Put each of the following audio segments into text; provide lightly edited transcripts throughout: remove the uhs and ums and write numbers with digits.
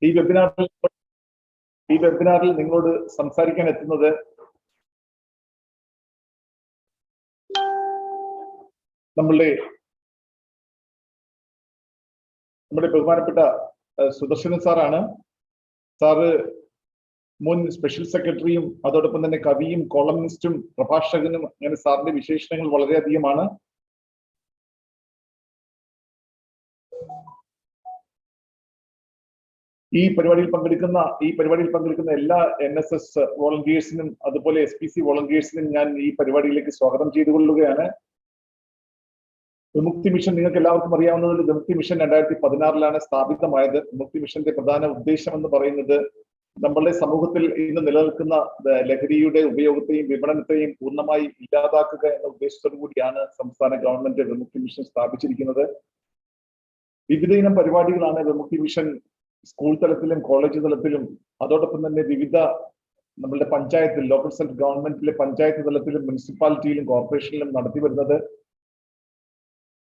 ഈ വെബിനാറിൽ നിങ്ങളോട് സംസാരിക്കാൻ എത്തുന്നത് നമ്മുടെ ബഹുമാനപ്പെട്ട സുദർശനൻ സാറാണ്. സാറ് മുൻ സ്പെഷ്യൽ സെക്രട്ടറിയും അതോടൊപ്പം തന്നെ കവിയും കോളംനിസ്റ്റും പ്രഭാഷകനും, അങ്ങനെ സാറിന്റെ വിശേഷണങ്ങൾ വളരെയധികമാണ്. ഈ പരിപാടിയിൽ പങ്കെടുക്കുന്ന എല്ലാ NSS വോളണ്ടിയേഴ്സിനും അതുപോലെ SPC വോളണ്ടിയേഴ്സിനും ഞാൻ ഈ പരിപാടിയിലേക്ക് സ്വാഗതം ചെയ്തുകൊള്ളുകയാണ്. വിമുക്തി മിഷൻ നിങ്ങൾക്ക് എല്ലാവർക്കും അറിയാവുന്നതിൽ വിമുക്തി മിഷൻ 2016 സ്ഥാപിതമായത്. വിമുക്തി മിഷന്റെ പ്രധാന ഉദ്ദേശം എന്ന് പറയുന്നത് നമ്മളുടെ സമൂഹത്തിൽ ഇന്ന് നിലനിൽക്കുന്ന ലഹരിയുടെ ഉപയോഗത്തെയും വിപണനത്തെയും പൂർണ്ണമായി ഇല്ലാതാക്കുക എന്ന ഉദ്ദേശത്തോടു കൂടിയാണ് സംസ്ഥാന ഗവൺമെന്റ് വിമുക്തി മിഷൻ സ്ഥാപിച്ചിരിക്കുന്നത്. വിവിധ ഇനം പരിപാടികളാണ് വിമുക്തി മിഷൻ സ്കൂൾ തലത്തിലും കോളേജ് തലത്തിലും അതോടൊപ്പം തന്നെ വിവിധ നമ്മളുടെ പഞ്ചായത്തിൽ, ലോക്കൽ സെൽഫ് ഗവൺമെന്റിലെ പഞ്ചായത്ത് തലത്തിലും മുനിസിപ്പാലിറ്റിയിലും കോർപ്പറേഷനിലും നടത്തി വരുന്നത്.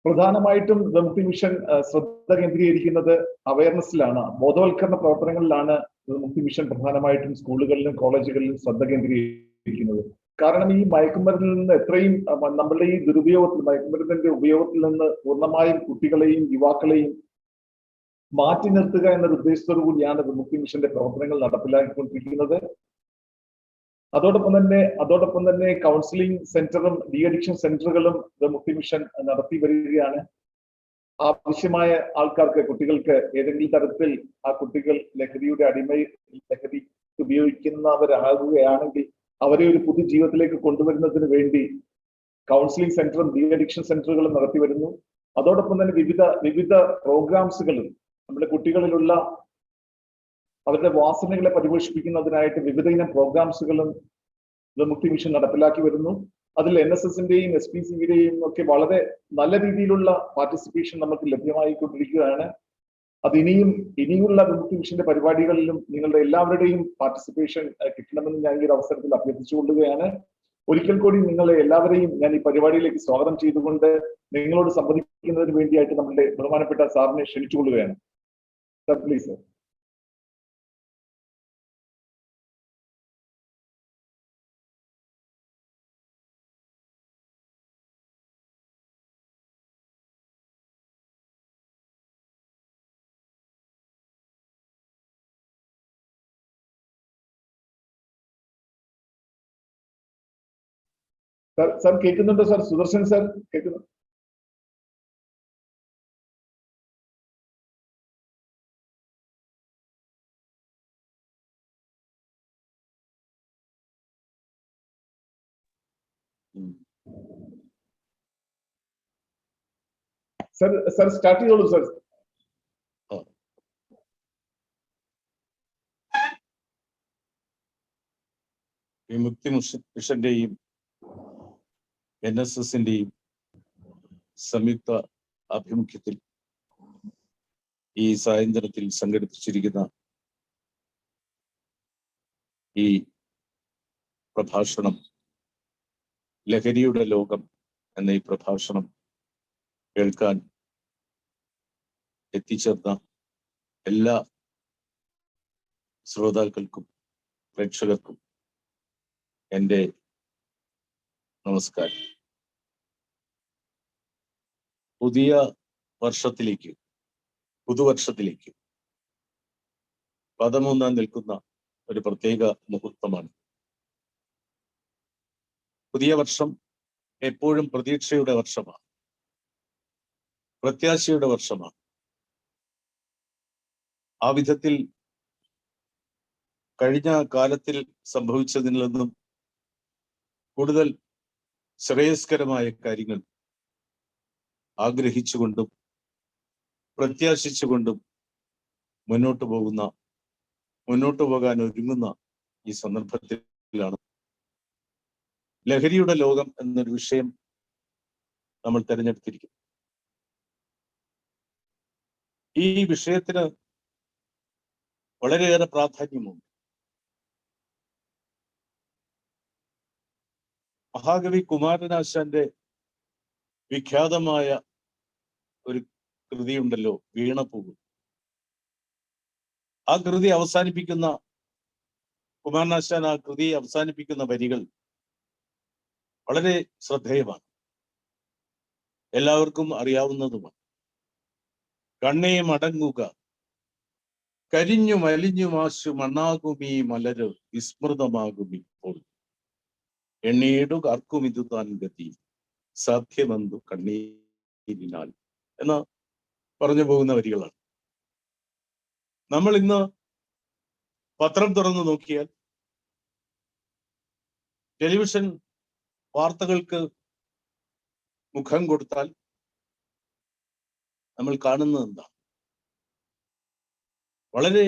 പ്രധാനമായിട്ടും വിമുക്തി മിഷൻ ശ്രദ്ധ കേന്ദ്രീകരിക്കുന്നത് അവയർനെസ്സിലാണ്, ബോധവൽക്കരണ പ്രവർത്തനങ്ങളിലാണ് വിമുക്തി മിഷൻ പ്രധാനമായിട്ടും സ്കൂളുകളിലും കോളേജുകളിലും ശ്രദ്ധ കേന്ദ്രീകരിക്കുന്നത്. കാരണം ഈ മയക്കുമരുന്നിൽ നിന്ന് എത്രയും നമ്മളുടെ ഈ മയക്കുമരുന്നിന്റെ ഉപയോഗത്തിൽ നിന്ന് പൂർണ്ണമായും കുട്ടികളെയും യുവാക്കളെയും മാറ്റി നിർത്തുക എന്നൊരു ഉദ്ദേശത്തോടു കൂടിയാണ് വിമുക്തി മിഷന്റെ പ്രവർത്തനങ്ങൾ നടപ്പിലാക്കിക്കൊണ്ടിരിക്കുന്നത്. അതോടൊപ്പം തന്നെ കൗൺസിലിംഗ് സെന്ററും ഡി അഡിക്ഷൻ സെന്ററുകളും വിമുക്തി മിഷൻ നടത്തി വരികയാണ്. ആവശ്യമായ ആൾക്കാർക്ക്, കുട്ടികൾക്ക് ഏതെങ്കിലും തരത്തിൽ ആ കുട്ടികൾ ലഹരി ഉപയോഗിക്കുന്നവരാകുകയാണെങ്കിൽ അവരെ ഒരു പുതു ജീവിതത്തിലേക്ക് കൊണ്ടുവരുന്നതിന് വേണ്ടി കൗൺസിലിംഗ് സെന്ററും ഡി അഡിക്ഷൻ സെന്ററുകളും നടത്തി വരുന്നു. അതോടൊപ്പം തന്നെ വിവിധ പ്രോഗ്രാംസുകളും നമ്മുടെ കുട്ടികളിലുള്ള അവരുടെ വാസനകളെ പരിപോഷിപ്പിക്കുന്നതിനായിട്ട് വിവിധ ഇനം പ്രോഗ്രാംസുകളും വിമുക്തി മിഷൻ നടപ്പിലാക്കി വരുന്നു. അതിൽ NSSന്റെയും SPCയുടെയും ഒക്കെ വളരെ നല്ല രീതിയിലുള്ള പാർട്ടിസിപ്പേഷൻ നമുക്ക് ലഭ്യമായിക്കൊണ്ടിരിക്കുകയാണ്. അത് ഇനിയുള്ള വിമുക്തി മിഷന്റെ പരിപാടികളിലും നിങ്ങളുടെ എല്ലാവരുടെയും പാർട്ടിസിപ്പേഷൻ കിട്ടണമെന്ന് ഞാൻ ഈ ഒരു അവസരത്തിൽ അഭ്യർത്ഥിച്ചുകൊള്ളുകയാണ്. ഒരിക്കൽ കൂടി നിങ്ങളെ എല്ലാവരെയും ഞാൻ ഈ പരിപാടിയിലേക്ക് സ്വാഗതം ചെയ്തുകൊണ്ട് നിങ്ങളോട് സംവദിക്കുന്നതിന് വേണ്ടിയായിട്ട് നമ്മുടെ ബഹുമാനപ്പെട്ട സാറിനെ ക്ഷണിച്ചുകൊള്ളുകയാണ്. Sir, please sir. സർ കേൾക്കുന്നുണ്ടോ സർ? സുദർശൻ സർ കേൾക്കുന്നു? സർ സ്റ്റാർട്ട് ചെയ്തോളൂ സർ. വിമുക്തി മിഷന്റെയും NSSന്റെയും സംയുക്ത ആഭിമുഖ്യത്തിൽ ഈ സായന്തനത്തിൽ സംഘടിപ്പിച്ചിരിക്കുന്ന ഈ പ്രഭാഷണം, ലഹരിയുടെ ലോകം എന്ന ഈ പ്രഭാഷണം കേൾക്കാൻ എത്തിച്ചേർന്ന എല്ലാ ശ്രോതാക്കൾക്കും പ്രേക്ഷകർക്കും എൻ്റെ നമസ്കാരം. പുതുവർഷത്തിലേക്ക് പദമൂന്നാൻ നിൽക്കുന്ന ഒരു പ്രത്യേക മുഹൂർത്തമാണ്. പുതിയ വർഷം എപ്പോഴും പ്രതീക്ഷയുടെ വർഷമാണ്, പ്രത്യാശയുടെ വർഷമാണ്. ആ വിധത്തിൽ കഴിഞ്ഞ കാലത്തിൽ സംഭവിച്ചതിൽ നിന്നും കൂടുതൽ ശ്രേയസ്കരമായ കാര്യങ്ങൾ ആഗ്രഹിച്ചുകൊണ്ടും പ്രത്യാശിച്ചുകൊണ്ടും മുന്നോട്ട് പോകാൻ ഒരുങ്ങുന്ന ഈ സന്ദർഭത്തിലാണ് ലഹരിയുടെ ലോകം എന്നൊരു വിഷയം നമ്മൾ തിരഞ്ഞെടുത്തിരിക്കുന്നു. ഈ വിഷയത്തിന് വളരെയേറെ പ്രാധാന്യമുണ്ട്. മഹാകവി കുമാരനാശാന്റെ വിഖ്യാതമായ ഒരു കൃതിയുണ്ടല്ലോ, വീണപ്പൂവ്. ആ കൃതി അവസാനിപ്പിക്കുന്ന കുമാരനാശാൻ ആ കൃതി അവസാനിപ്പിക്കുന്ന വരികൾ വളരെ ശ്രദ്ധേയമാണ്, എല്ലാവർക്കും അറിയാവുന്നതുമാണ്. കണ്ണേ മടങ്ങുക, കരിഞ്ഞു മലിഞ്ഞു മാശു മണ്ണാകുമീ മലര് വിസ്മൃതമാകുമിപ്പോൾ, എണ്ണീടു കാർക്കും ഇത് താൻ ഗതി സാധ്യമെന്തു കണ്ണീരിനാൽ എന്ന് പറഞ്ഞു പോകുന്ന വരികളാണ്. നമ്മൾ ഇന്ന് പത്രം തുറന്നു നോക്കിയാൽ, ടെലിവിഷൻ വാർത്തകൾക്ക് മുഖം കൊടുത്താൽ നമ്മൾ കാണുന്നത് എന്താണ്? വളരെ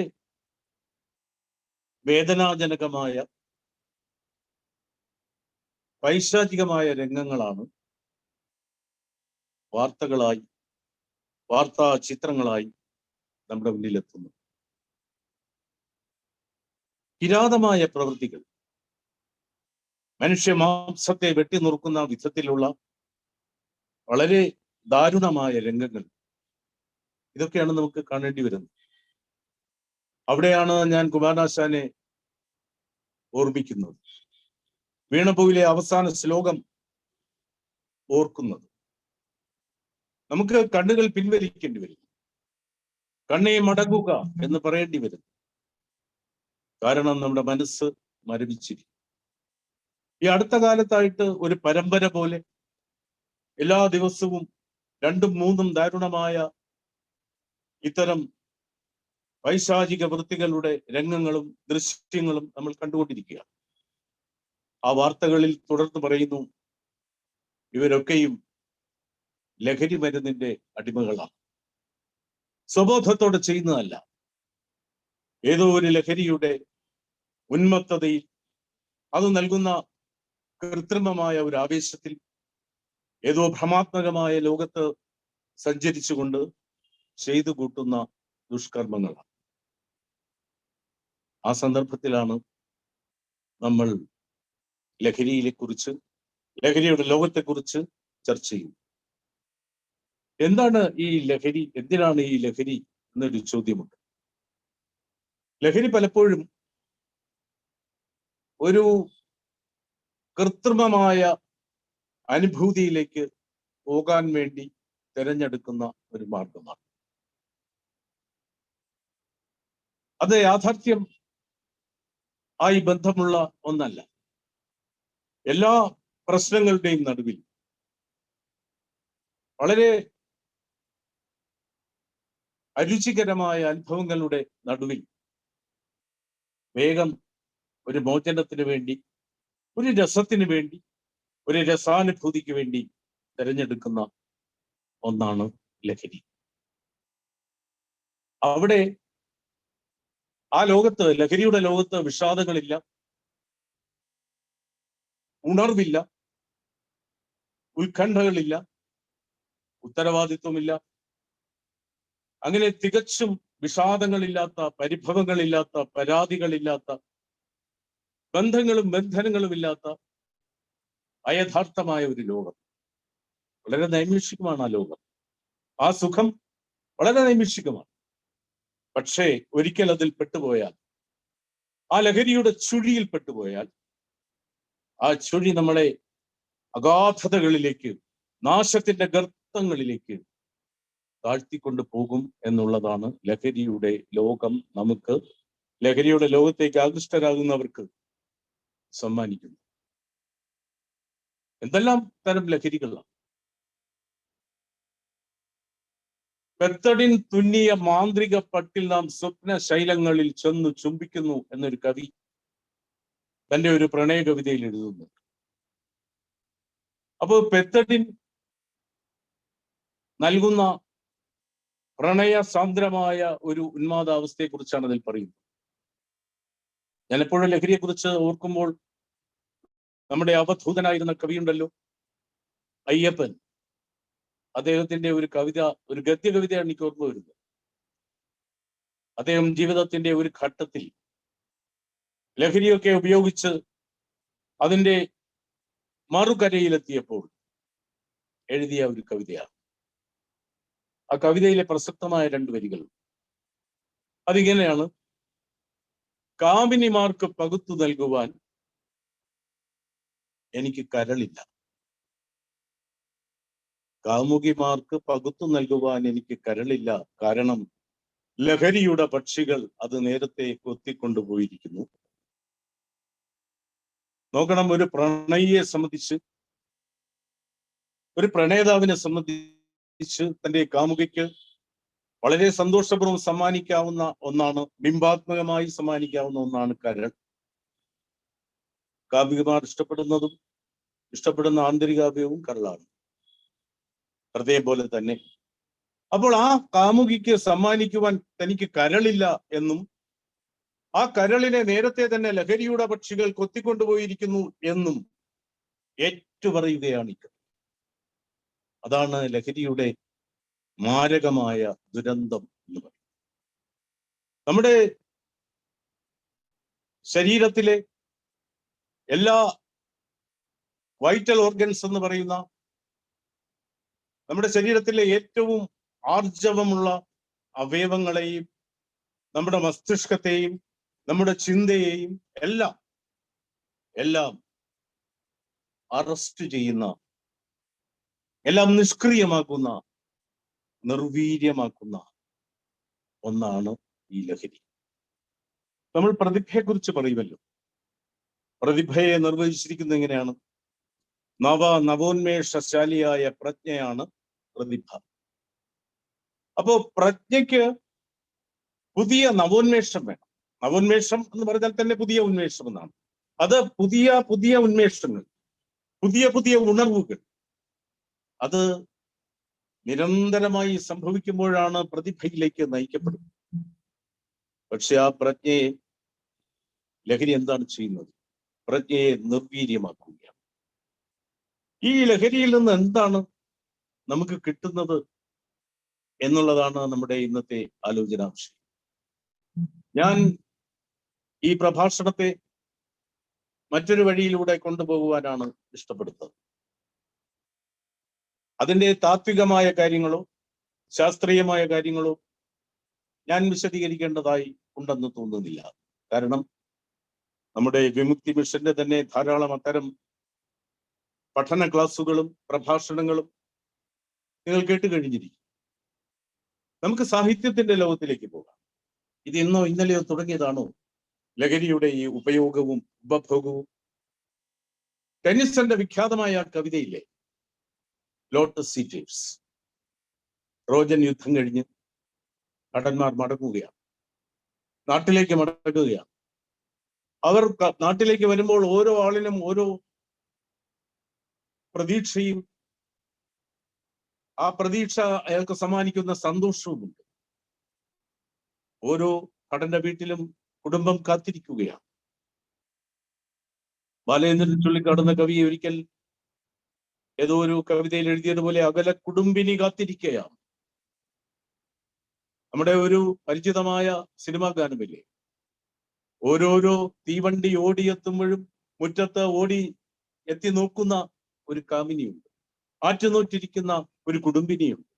വേദനാജനകമായ പൈശാചികമായ രംഗങ്ങളാണ് വാർത്തകളായി, വാർത്താ ചിത്രങ്ങളായി നമ്മുടെ മുന്നിലെത്തുന്നത്. കിരാതമായ പ്രവൃത്തികൾ, മനുഷ്യ മാംസത്തെ വെട്ടിനുറുക്കുന്ന വിധത്തിലുള്ള വളരെ ദാരുണമായ രംഗങ്ങൾ, ഇതൊക്കെയാണ് നമുക്ക് കാണേണ്ടി വരുന്നത്. അവിടെയാണ് ഞാൻ കുമാരനാശാനെ ഓർമ്മിക്കുന്നത്, വീണപൂവിലെ അവസാന ശ്ലോകം ഓർക്കുന്നത്. നമുക്ക് കണ്ണുകൾ പിൻവലിക്കേണ്ടി വരും, കണ്ണേ മടങ്ങുക എന്ന് പറയേണ്ടി വരും. കാരണം നമ്മുടെ മനസ്സ് മരവിച്ചിരിക്കും. ഈ അടുത്ത കാലത്തായിട്ട് ഒരു പരമ്പര പോലെ എല്ലാ ദിവസവും 2-3 ദാരുണമായ ഇത്തരം പൈശാചിക വൃത്തികളുടെ രംഗങ്ങളും ദൃശ്യങ്ങളും നമ്മൾ കണ്ടുകൊണ്ടിരിക്കുക. ആ വാർത്തകളിൽ തുടർന്ന് പറയുന്നു, ഇവരൊക്കെയും ലഹരി മരുന്നിന്റെ അടിമകളാണ്. സ്വബോധത്തോടെ ചെയ്യുന്നതല്ല, ഏതോ ഒരു ലഹരിയുടെ ഉന്മത്തതയിൽ, അത് നൽകുന്ന കൃത്രിമമായ ഒരു ആവേശത്തിൽ, ഏതോ ഭ്രമാത്മകമായ ലോകത്ത് സഞ്ചരിച്ചുകൊണ്ട് ചെയ്തു കൂട്ടുന്ന ദുഷ്കർമ്മങ്ങളാണ്. ആ സന്ദർഭത്തിലാണ് നമ്മൾ ലഹരിയുടെ ലോകത്തെക്കുറിച്ച് ചർച്ച ചെയ്യും. എന്താണ് ഈ ലഹരി, എന്തിനാണ് ഈ ലഹരി എന്നൊരു ചോദ്യമുണ്ട്. ലഹരി പലപ്പോഴും ഒരു കൃത്രിമമായ അനുഭൂതിയിലേക്ക് പോകാൻ വേണ്ടി തിരഞ്ഞെടുക്കുന്ന ഒരു മാർഗമാണ്. അത് യാഥാർത്ഥ്യം ആയി ബന്ധമുള്ള ഒന്നല്ല. എല്ലാ പ്രശ്നങ്ങളുടെയും നടുവിൽ, വളരെ അരുചികരമായ അനുഭവങ്ങളുടെ നടുവിൽ വേഗം ഒരു മോചനത്തിന് വേണ്ടി, ഒരു രസത്തിന് വേണ്ടി, ഒരു രസാനുഭൂതിക്ക് വേണ്ടി തിരഞ്ഞെടുക്കുന്ന ഒന്നാണ് ലഹരി. അവിടെ ആ ലോകത്ത്, ലഹരിയുടെ ലോകത്ത് വിഷാദങ്ങളില്ല, ഉണർവില്ല, ഉത്കണ്ഠകളില്ല, ഉത്തരവാദിത്വമില്ല. അങ്ങനെ തികച്ചും വിഷാദങ്ങളില്ലാത്ത, പരിഭവങ്ങളില്ലാത്ത, പരാതികളില്ലാത്ത, ബന്ധങ്ങളും ബന്ധനങ്ങളുമില്ലാത്ത അയഥാർത്ഥമായ ഒരു ലോകം. വളരെ നൈമിഷികമാണ് ആ ലോകം. ആ സുഖം വളരെ നൈമിഷികമാണ്. പക്ഷേ ഒരിക്കൽ അതിൽ പെട്ടുപോയാൽ, ആ ലഹരിയുടെ ചുഴിയിൽ പെട്ടുപോയാൽ, ആ ചുഴി നമ്മളെ അഗാധതകളിലേക്ക്, നാശത്തിന്റെ ഗർത്തങ്ങളിലേക്ക് താഴ്ത്തിക്കൊണ്ട് പോകും എന്നുള്ളതാണ് ലഹരിയുടെ ലോകം നമുക്ക്, ലഹരിയുടെ ലോകത്തേക്ക് ആകൃഷ്ടരാകുന്നവർക്ക് സമ്മാനിക്കുന്നു. എന്തെല്ലാം തരം ലഹരികളാണ്. പെത്തടിൻ തുന്നിയ മാന്ത്രിക പട്ടിൽ നാം സ്വപ്ന ശൈലങ്ങളിൽ ചെന്നു ചുംബിക്കുന്നു എന്നൊരു കവി തന്റെ ഒരു പ്രണയ കവിതയിൽ എഴുതുന്നു. അപ്പോൾ പെത്തടിൻ നൽകുന്ന പ്രണയ സാന്ദ്രമായ ഒരു ഉന്മാദാവസ്ഥയെ കുറിച്ചാണ് അതിൽ പറയുന്നത്. ഞാൻ എപ്പോഴും ലഹരിയെ കുറിച്ച് ഓർക്കുമ്പോൾ നമ്മുടെ അവധൂതനായിരുന്ന കവിയുണ്ടല്ലോ, അയ്യപ്പൻ, അദ്ദേഹത്തിന്റെ ഒരു കവിത, ഒരു ഗദ്യ കവിതയാണ് എനിക്ക് ഓർമ്മ വരുന്നത്. അദ്ദേഹം ജീവിതത്തിന്റെ ഒരു ഘട്ടത്തിൽ ലഹരിയൊക്കെ ഉപയോഗിച്ച് അതിന്റെ മറുകരയിലെത്തിയപ്പോൾ എഴുതിയ ഒരു കവിതയാണ്. ആ കവിതയിലെ പ്രസക്തമായ 2 വരികൾ അതിങ്ങനെയാണ്: കാമിനിമാർക്ക് പകുത്തു നൽകുവാൻ എനിക്ക് കരളില്ല. കാമുകിമാർക്ക് പകുത്തു നൽകുവാൻ എനിക്ക് കരളില്ല. കാരണം ലഹരിയുടെ പക്ഷികൾ അത് നേരത്തെ കൊത്തിക്കൊണ്ടുപോയിരിക്കുന്നു. നോക്കണം, ഒരു പ്രണയിയെ സംബന്ധിച്ച്, ഒരു പ്രണേതാവിനെ സംബന്ധിച്ച് തന്റെ കാമുകിക്ക് വളരെ സന്തോഷപൂർവ്വം സമ്മാനിക്കാവുന്ന ഒന്നാണ്, ബിംബാത്മകമായി സമ്മാനിക്കാവുന്ന ഒന്നാണ് കരൾ. കാമുകിമാർ ഇഷ്ടപ്പെടുന്ന ആന്തരികാവയവും കരളാണ്, ഹൃദയം പോലെ തന്നെ. അപ്പോൾ ആ കാമുകിക്ക് സമ്മാനിക്കുവാൻ തനിക്ക് കരളില്ല എന്നും ആ കരളിനെ നേരത്തെ തന്നെ ലഹരിയുടെ പക്ഷികൾ കൊത്തിക്കൊണ്ടുപോയിരിക്കുന്നു എന്നും ഏറ്റുപറയുകയാണ്. അതാണ് ലഹരിയുടെ മാരകമായ ദുരന്തം എന്ന് പറയുന്നത്. നമ്മുടെ ശരീരത്തിലെ എല്ലാ വൈറ്റൽ ഓർഗൻസ് എന്ന് പറയുന്ന നമ്മുടെ ശരീരത്തിലെ ഏറ്റവും ആർജവമുള്ള അവയവങ്ങളെയും നമ്മുടെ മസ്തിഷ്കത്തെയും നമ്മുടെ ചിന്തയെയും എല്ലാം അറസ്റ്റ് ചെയ്യുന്ന, എല്ലാം നിഷ്ക്രിയമാക്കുന്ന, നിർവീര്യമാക്കുന്ന ഒന്നാണ് ഈ ലഹരി. നമ്മൾ പ്രതിഭയെക്കുറിച്ച് പറയുമല്ലോ. പ്രതിഭയെ നിർവചിച്ചിരിക്കുന്നത് എങ്ങനെയാണ്? നവോന്മേഷശാലിയായ പ്രജ്ഞയാണ് പ്രതിഭ. അപ്പോ പ്രജ്ഞയ്ക്ക് പുതിയ നവോന്മേഷം വേണം. നവോന്മേഷം എന്ന് പറഞ്ഞാൽ തന്നെ പുതിയ ഉന്മേഷം എന്നാണ്. അത് പുതിയ ഉന്മേഷങ്ങൾ, പുതിയ ഉണർവുകൾ, അത് നിരന്തരമായി സംഭവിക്കുമ്പോഴാണ് പ്രതിഭയിലേക്ക് നയിക്കപ്പെടുന്നത്. പക്ഷെ ആ പ്രജ്ഞയെ ലഹരി എന്താണ് ചെയ്യുന്നത്? പ്രജ്ഞയെ നിർവീര്യമാക്കുകയാണ്. ഈ ലഹരിയിൽ നിന്ന് എന്താണ് നമുക്ക് കിട്ടുന്നത് എന്നുള്ളതാണ് നമ്മുടെ ഇന്നത്തെ ആലോചനാംശം. ഞാൻ ഈ പ്രഭാഷണത്തെ മറ്റൊരു വഴിയിലൂടെ കൊണ്ടുപോകുവാനാണ് ഇഷ്ടപ്പെടുന്നത്. അതിൻ്റെ താത്വികമായ കാര്യങ്ങളോ ശാസ്ത്രീയമായ കാര്യങ്ങളോ ഞാൻ വിശദീകരിക്കേണ്ടതായി ഉണ്ടെന്ന് തോന്നുന്നില്ല. കാരണം നമ്മുടെ വിമുക്തി മിഷന്റെ തന്നെ ധാരാളം അത്തരം പഠന ക്ലാസ്സുകളും പ്രഭാഷണങ്ങളും നിങ്ങൾ കേട്ട് കഴിഞ്ഞിരിക്കും. നമുക്ക് സാഹിത്യത്തിന്റെ ലോകത്തിലേക്ക് പോകാം. ഇത് ഇന്നോ ഇന്നലെയോ തുടങ്ങിയതാണോ ലഹരിയുടെ ഈ ഉപയോഗവും ഉപഭോഗവും? ടെന്നിസന്റെ വിഖ്യാതമായ കവിതയിലെ ലോട്ടസ് ഈറ്റേഴ്സ്, ട്രോജൻ യുദ്ധം കഴിഞ്ഞ് ഭടന്മാർ മടങ്ങുകയാണ്, നാട്ടിലേക്ക് മടങ്ങുകയാണ്. അവർ നാട്ടിലേക്ക് വരുമ്പോൾ ഓരോ ആളിനും ഓരോ പ്രതീക്ഷയും, ആ പ്രതീക്ഷ അയാൾക്ക് സമ്മാനിക്കുന്ന സന്തോഷവുമുണ്ട്. ഓരോ ഭടന്റെ വീട്ടിലും കുടുംബം കാത്തിരിക്കുകയാണ്. ബാലചന്ദ്രൻ ചുള്ളിക്കാടുന്ന കവി ഒരിക്കൽ ഏതോ ഒരു കവിതയിൽ എഴുതിയതുപോലെ അകല കുടുംബിനി കാത്തിരിക്കുകയാണ്. നമ്മുടെ ഒരു പരിചിതമായ സിനിമാ ഗാനമില്ലേ, ഓരോരോ തീവണ്ടി ഓടിയെത്തുമ്പോഴും മുറ്റത്ത് ഓടി എത്തി നോക്കുന്ന ഒരു കാമിനിയുണ്ട്, ആറ്റുനോറ്റിരിക്കുന്ന ഒരു കുടുംബിനിയുണ്ട്.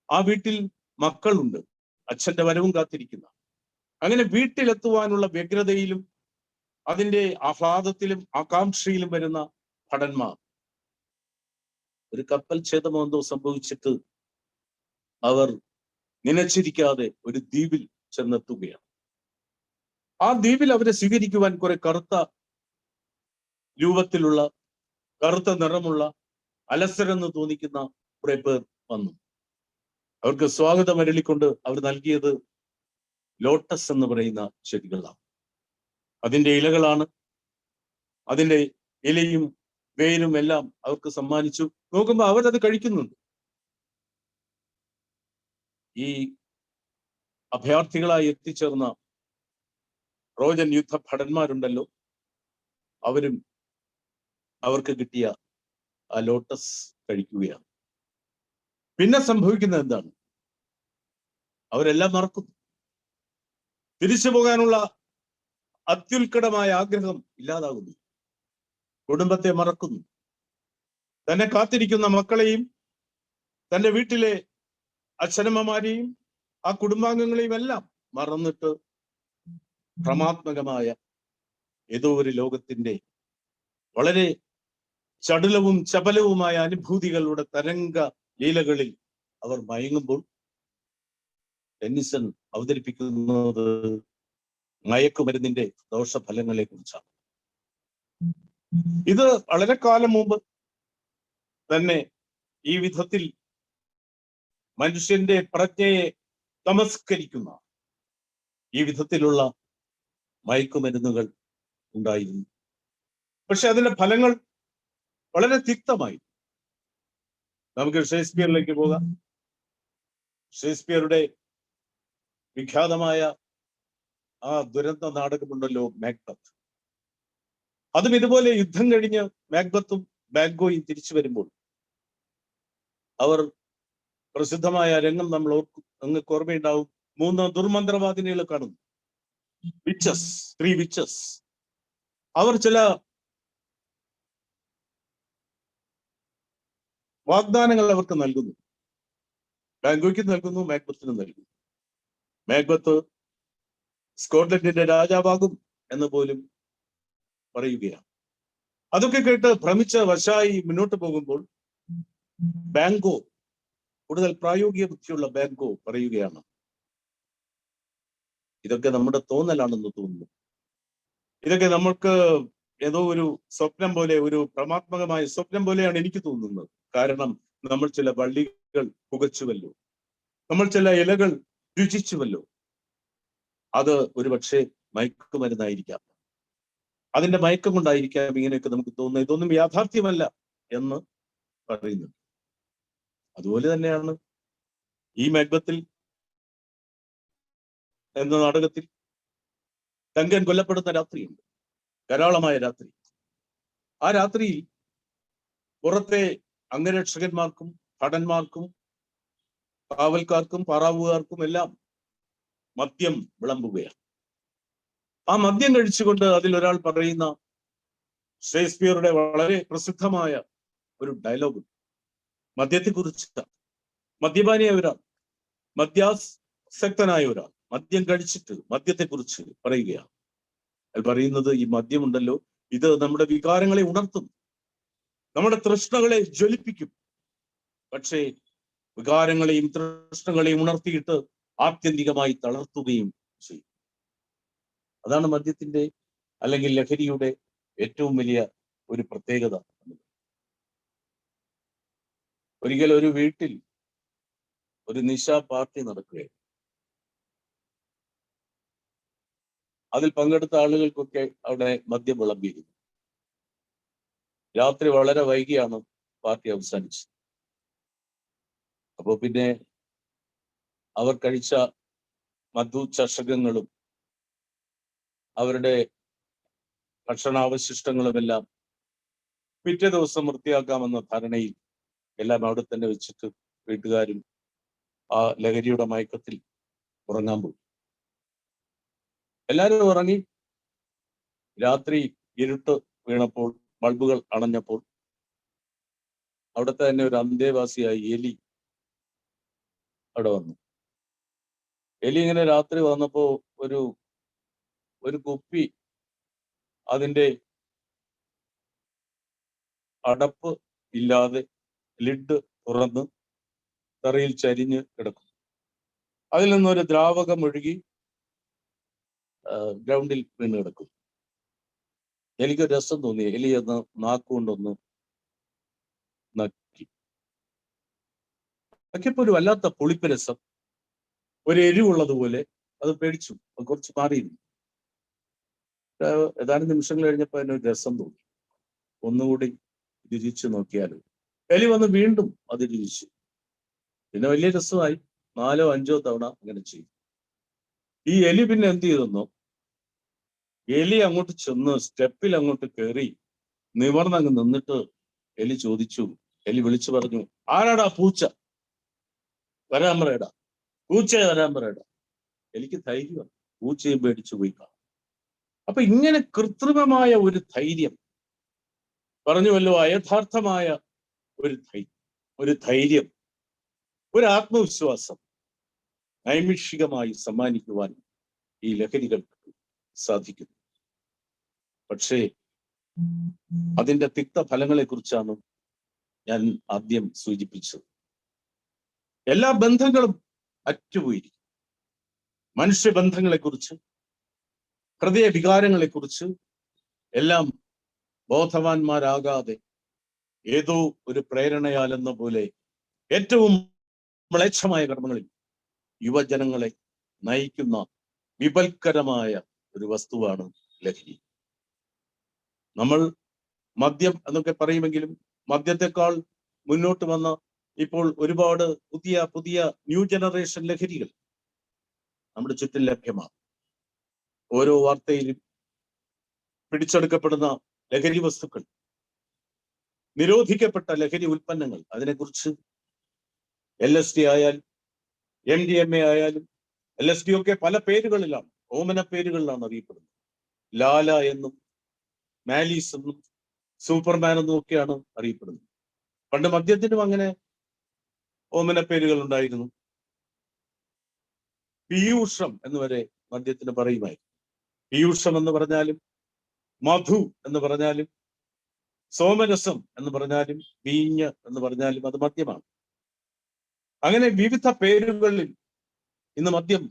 ആ വീട്ടിൽ മക്കളുണ്ട്, അച്ഛന്റെ വരവും കാത്തിരിക്കുന്ന. അങ്ങനെ വീട്ടിലെത്തുവാനുള്ള വ്യഗ്രതയിലും അതിന്റെ ആഹ്ലാദത്തിലും ആകാംക്ഷയിലും വരുന്ന ഭടന്മാർ ഒരു കപ്പൽ ഛേദമോ എന്തോ സംഭവിച്ചിട്ട് അവർ നനച്ചിരിക്കാതെ ഒരു ദ്വീപിൽ ചെന്നെത്തുകയാണ്. ആ ദ്വീപിൽ അവരെ സ്വീകരിക്കുവാൻ കുറെ കറുത്ത രൂപത്തിലുള്ള, കറുത്ത നിറമുള്ള, അലസരെന്ന് തോന്നിക്കുന്ന കുറെ പേർ വന്നു. അവർക്ക് സ്വാഗതം അരുളിക്കൊണ്ട് അവർ നൽകിയത് ലോട്ടസ് എന്ന് പറയുന്ന ചെടികളാണ്. അതിന്റെ ഇലകളാണ്. അതിന്റെ ഇലയും വേരും എല്ലാം അവർക്ക് സമ്മാനിച്ചു. നോക്കുമ്പോൾ അവരത് കഴിക്കുന്നുണ്ട്. ഈ അഭയാർത്ഥികളായി എത്തിച്ചേർന്ന ട്രോജൻ യുദ്ധ ഭടന്മാരുണ്ടല്ലോ, അവരും അവർക്ക് കിട്ടിയ ആ ലോട്ടസ് കഴിക്കുകയാണ്. പിന്നെ സംഭവിക്കുന്നത് എന്താണ്? അവരെല്ലാം മറക്കുന്നു. തിരിച്ചു പോകാനുള്ള അത്യുൽക്കടമായ ആഗ്രഹം ഇല്ലാതാകുന്നു. കുടുംബത്തെ മറക്കുന്നു. തന്നെ കാത്തിരിക്കുന്ന മക്കളെയും തന്റെ വീട്ടിലെ അച്ഛനമ്മമാരെയും ആ കുടുംബാംഗങ്ങളെയും എല്ലാം മറന്നിട്ട് ഭ്രമാത്മകമായ ഏതോ ഒരു ലോകത്തിന്റെ വളരെ ചടുലവും ചപലവുമായ അനുഭൂതികളുടെ തരംഗ ലീലകളിൽ അവർ മയങ്ങുമ്പോൾ ടെന്നിസൺ അവതരിപ്പിക്കുന്നത് മയക്കുമരുന്നിന്റെ ദോഷഫലങ്ങളെ കുറിച്ചാണ്. ഇത് വളരെ കാലം മുമ്പ് തന്നെ ഈ വിധത്തിൽ മനുഷ്യന്റെ പ്രജ്ഞയെ തമസ്കരിക്കുന്ന ഈ വിധത്തിലുള്ള മയക്കുമരുന്നുകൾ ഉണ്ടായിരുന്നു. പക്ഷെ അതിന്റെ ഫലങ്ങൾ വളരെ തിക്തമായി. നമുക്ക് ഷേക്സ്പിയറിലേക്ക് പോകാം. ഷേക്സ്പിയറുടെ വിഖ്യാതമായ ആ ദുരന്ത നാടകമുണ്ടല്ലോ, മാക്ബത്ത്. അതും ഇതുപോലെ യുദ്ധം കഴിഞ്ഞ് മാക്ബത്തും ബാങ്കോയും തിരിച്ചു വരുമ്പോൾ അവർ പ്രസിദ്ധമായ രംഗം നമ്മൾ നിങ്ങൾക്ക് ഓർമ്മയുണ്ടാവും. 3 ദുർമന്ത്രവാദിനികളെ കാണുന്നു, വിച്ചസ്, 3 വിച്ചസ്. അവർ ചില വാഗ്ദാനങ്ങൾ അവർക്ക് നൽകുന്നു. ബാങ്കോയ്ക്ക് നൽകുന്നു, മാക്ബത്തിന് നൽകുന്നു. മാക്ബത്ത് സ്കോട്ട്ലൻഡിന്റെ രാജാവാകും എന്ന് പോലും പറയുകയാണ്. അതൊക്കെ കേട്ട് ഭ്രമിച്ച വശായി മുന്നോട്ട് പോകുമ്പോൾ ബാങ്കോ, കൂടുതൽ പ്രായോഗിക ബുദ്ധിയുള്ള ബാങ്കോ പറയുകയാണ്, ഇതൊക്കെ നമ്മുടെ തോന്നലാണെന്ന് തോന്നുന്നു. ഇതൊക്കെ നമ്മൾക്ക് ഏതോ ഒരു സ്വപ്നം പോലെ, ഒരു ഭ്രമാത്മകമായ സ്വപ്നം പോലെയാണ് എനിക്ക് തോന്നുന്നത്. കാരണം നമ്മൾ ചില വള്ളികൾ പുകച്ചുവല്ലോ, നമ്മൾ ചില ഇലകൾ രുചിച്ചുവല്ലോ. അത് ഒരു പക്ഷേ മയക്കുമരുന്നായിരിക്കാം. അതിന്റെ മയക്കം കൊണ്ടായിരിക്കാം ഇങ്ങനെയൊക്കെ നമുക്ക് തോന്നുന്നത്. ഇതൊന്നും യാഥാർത്ഥ്യമല്ല എന്ന് പറയുന്നു. അതുപോലെ തന്നെയാണ് ഈ മാക്ബത്തിൽ എന്ന നാടകത്തിൽ ഡങ്കൻ കൊല്ലപ്പെടുന്ന രാത്രിയുണ്ട്, ധാരാളമായ രാത്രി. ആ രാത്രിയിൽ പുറത്തെ അംഗരക്ഷകന്മാർക്കും ഭടന്മാർക്കും കാവൽക്കാർക്കും പാറാവുകാർക്കും എല്ലാം മദ്യം വിളമ്പുകയാണ്. ആ മദ്യം കഴിച്ചുകൊണ്ട് അതിലൊരാൾ പറയുന്ന ഷേക്സ്പിയറുടെ വളരെ പ്രസിദ്ധമായ ഒരു ഡയലോഗ് മദ്യത്തെക്കുറിച്ച്. മദ്യപാനിയായ ഒരാൾ, മദ്യാസക്തനായ ഒരാൾ മദ്യം കഴിച്ചിട്ട് മദ്യത്തെക്കുറിച്ച് പറയുകയാണ്. അയാൾ പറയുന്നത്, ഈ മദ്യമുണ്ടല്ലോ, ഇത് നമ്മുടെ വികാരങ്ങളെ ഉണർത്തും, നമ്മുടെ തൃഷ്ണകളെ ജ്വലിപ്പിക്കും. പക്ഷേ വികാരങ്ങളെയും തൃഷ്ണകളെയും ഉണർത്തിയിട്ട് ആത്യന്തികമായി തളർത്തുകയും ചെയ്യും. അതാണ് മദ്യത്തിന്റെ അല്ലെങ്കിൽ ലഹരിയുടെ ഏറ്റവും വലിയ ഒരു പ്രത്യേകത. ഒരിക്കൽ ഒരു വീട്ടിൽ ഒരു നിശാ പാർട്ടി നടക്കുകയാണ്. അതിൽ പങ്കെടുത്ത ആളുകൾക്കൊക്കെ അവിടെ മദ്യം വിളമ്പിയിരുന്നു. രാത്രി വളരെ വൈകിയാണ് പാർട്ടി അവസാനിച്ചത്. അപ്പോ പിന്നെ അവർ കഴിച്ച മധു ചഷകങ്ങളും അവരുടെ ഭക്ഷണാവശിഷ്ടങ്ങളുമെല്ലാം പിറ്റേ ദിവസം വൃത്തിയാക്കാമെന്ന ധാരണയിൽ എല്ലാം അവിടെ തന്നെ വെച്ചിട്ട് വീട്ടുകാരും ആ ലഹരിയുടെ മയക്കത്തിൽ ഉറങ്ങാൻ പോയി. എല്ലാവരും ഉറങ്ങി. രാത്രി ഇരുട്ട് വീണപ്പോൾ, ബൾബുകൾ അണഞ്ഞപ്പോൾ അവിടുത്തെ തന്നെ ഒരു അന്തേവാസിയായി എലി അവിടെ വന്നു. എലി ഇങ്ങനെ രാത്രി വന്നപ്പോ ഒരു കുപ്പി അതിന്റെ അടപ്പ് ഇല്ലാതെ ലിഡ് തുറന്ന് തറയിൽ ചരിഞ്ഞ് കിടക്കും. അതിൽ നിന്നൊരു ദ്രാവകം ഒഴുകി ഗ്രൗണ്ടിൽ വീണ് കിടക്കും. എനിക്ക് രസം തോന്നി. എലി എന്ന് നാക്കുകൊണ്ടൊന്ന് നക്കി. നക്കിയപ്പോ ഒരു വല്ലാത്ത പുളിപ്പ് രസം, ഒരു എരിവുള്ളതുപോലെ. അത് പേടിച്ചു, കുറച്ച് മാറിയിരുന്നു. ഏതാനും നിമിഷങ്ങൾ കഴിഞ്ഞപ്പോൾ അതിനൊരു രസം തോന്നി. ഒന്നുകൂടി രുചിച്ചു നോക്കിയാലും എലി വന്ന് വീണ്ടും അത് രുചിച്ചു. പിന്നെ വലിയ രസമായി. 4 or 5 തവണ അങ്ങനെ ചെയ്തു. ഈ എലി പിന്നെ എന്ത് ചെയ്തെന്നോ, എലി അങ്ങോട്ട് ചെന്ന് സ്റ്റെപ്പിൽ അങ്ങോട്ട് കയറി നിവർന്നങ്ങ് നിന്നിട്ട് എലി ചോദിച്ചു, എലി വിളിച്ചു പറഞ്ഞു, ആരാടാ പൂച്ച? വരാൻ പറയടാ, പൂച്ചയെ വരാൻ പറയടാ. എനിക്ക് ധൈര്യമാണ്, പൂച്ചയും പേടിച്ചു പോയി കാണും. അപ്പൊ ഇങ്ങനെ കൃത്രിമമായ ഒരു ധൈര്യം, പറഞ്ഞുവല്ലോ, അയഥാർത്ഥമായ ഒരു ധൈര്യം, ഒരു ആത്മവിശ്വാസം നൈമിഷികമായി സമ്മാനിക്കുവാൻ ഈ ലഹരികൾക്ക് സാധിക്കുന്നു. പക്ഷേ അതിന്റെ തിക്ത ഫലങ്ങളെ കുറിച്ചാണ് ഞാൻ ആദ്യം സൂചിപ്പിച്ചത്. എല്ലാ ബന്ധങ്ങളും അറ്റുപോയിരിക്കും. മനുഷ്യബന്ധങ്ങളെക്കുറിച്ച്, ഹൃദയ വികാരങ്ങളെക്കുറിച്ച് എല്ലാം ബോധവാന്മാരാകാതെ ഏതോ ഒരു പ്രേരണയാലെന്ന പോലെ ഏറ്റവും മ്ലേച്ഛമായ കർമ്മങ്ങളിൽ യുവജനങ്ങളെ നയിക്കുന്ന വിപൽക്കരമായ ഒരു വസ്തുവാണ് ലഹരി. നമ്മൾ മദ്യം എന്നൊക്കെ പറയുമെങ്കിലും മദ്യത്തെക്കാൾ മുന്നോട്ട് വന്ന ഇപ്പോൾ ഒരുപാട് പുതിയ ന്യൂ ജനറേഷൻ ലഹരികൾ നമ്മുടെ ചുറ്റും ലഭ്യമാണ്. ഓരോ വാർത്തയിലും പിടിച്ചെടുക്കപ്പെടുന്ന ലഹരി വസ്തുക്കൾ, നിരോധിക്കപ്പെട്ട ലഹരി ഉൽപ്പന്നങ്ങൾ, അതിനെക്കുറിച്ച് LSD ആയാലും MDMA ആയാലും, LSD ഒക്കെ പല പേരുകളിലാണ്, ഓമന പേരുകളിലാണ് അറിയപ്പെടുന്നത്. ലാല എന്നും മാലീസ് എന്നും സൂപ്പർമാൻ എന്നും ഒക്കെയാണ് അറിയപ്പെടുന്നത്. പണ്ട് മദ്യത്തിനും അങ്ങനെ ഓമന പേരുകൾ ഉണ്ടായിരുന്നു. പീയൂഷം എന്ന് വരെ മദ്യത്തിന് പറയുമായിരുന്നു. പീയൂഷം എന്ന് പറഞ്ഞാലും, മധു എന്ന് പറഞ്ഞാലും, സോമരസം എന്ന് പറഞ്ഞാലും, വീഞ്ഞ് എന്ന് പറഞ്ഞാലും അത് മദ്യമാണ്. അങ്ങനെ വിവിധ പേരുകളിൽ ഇന്ന് മദ്യം,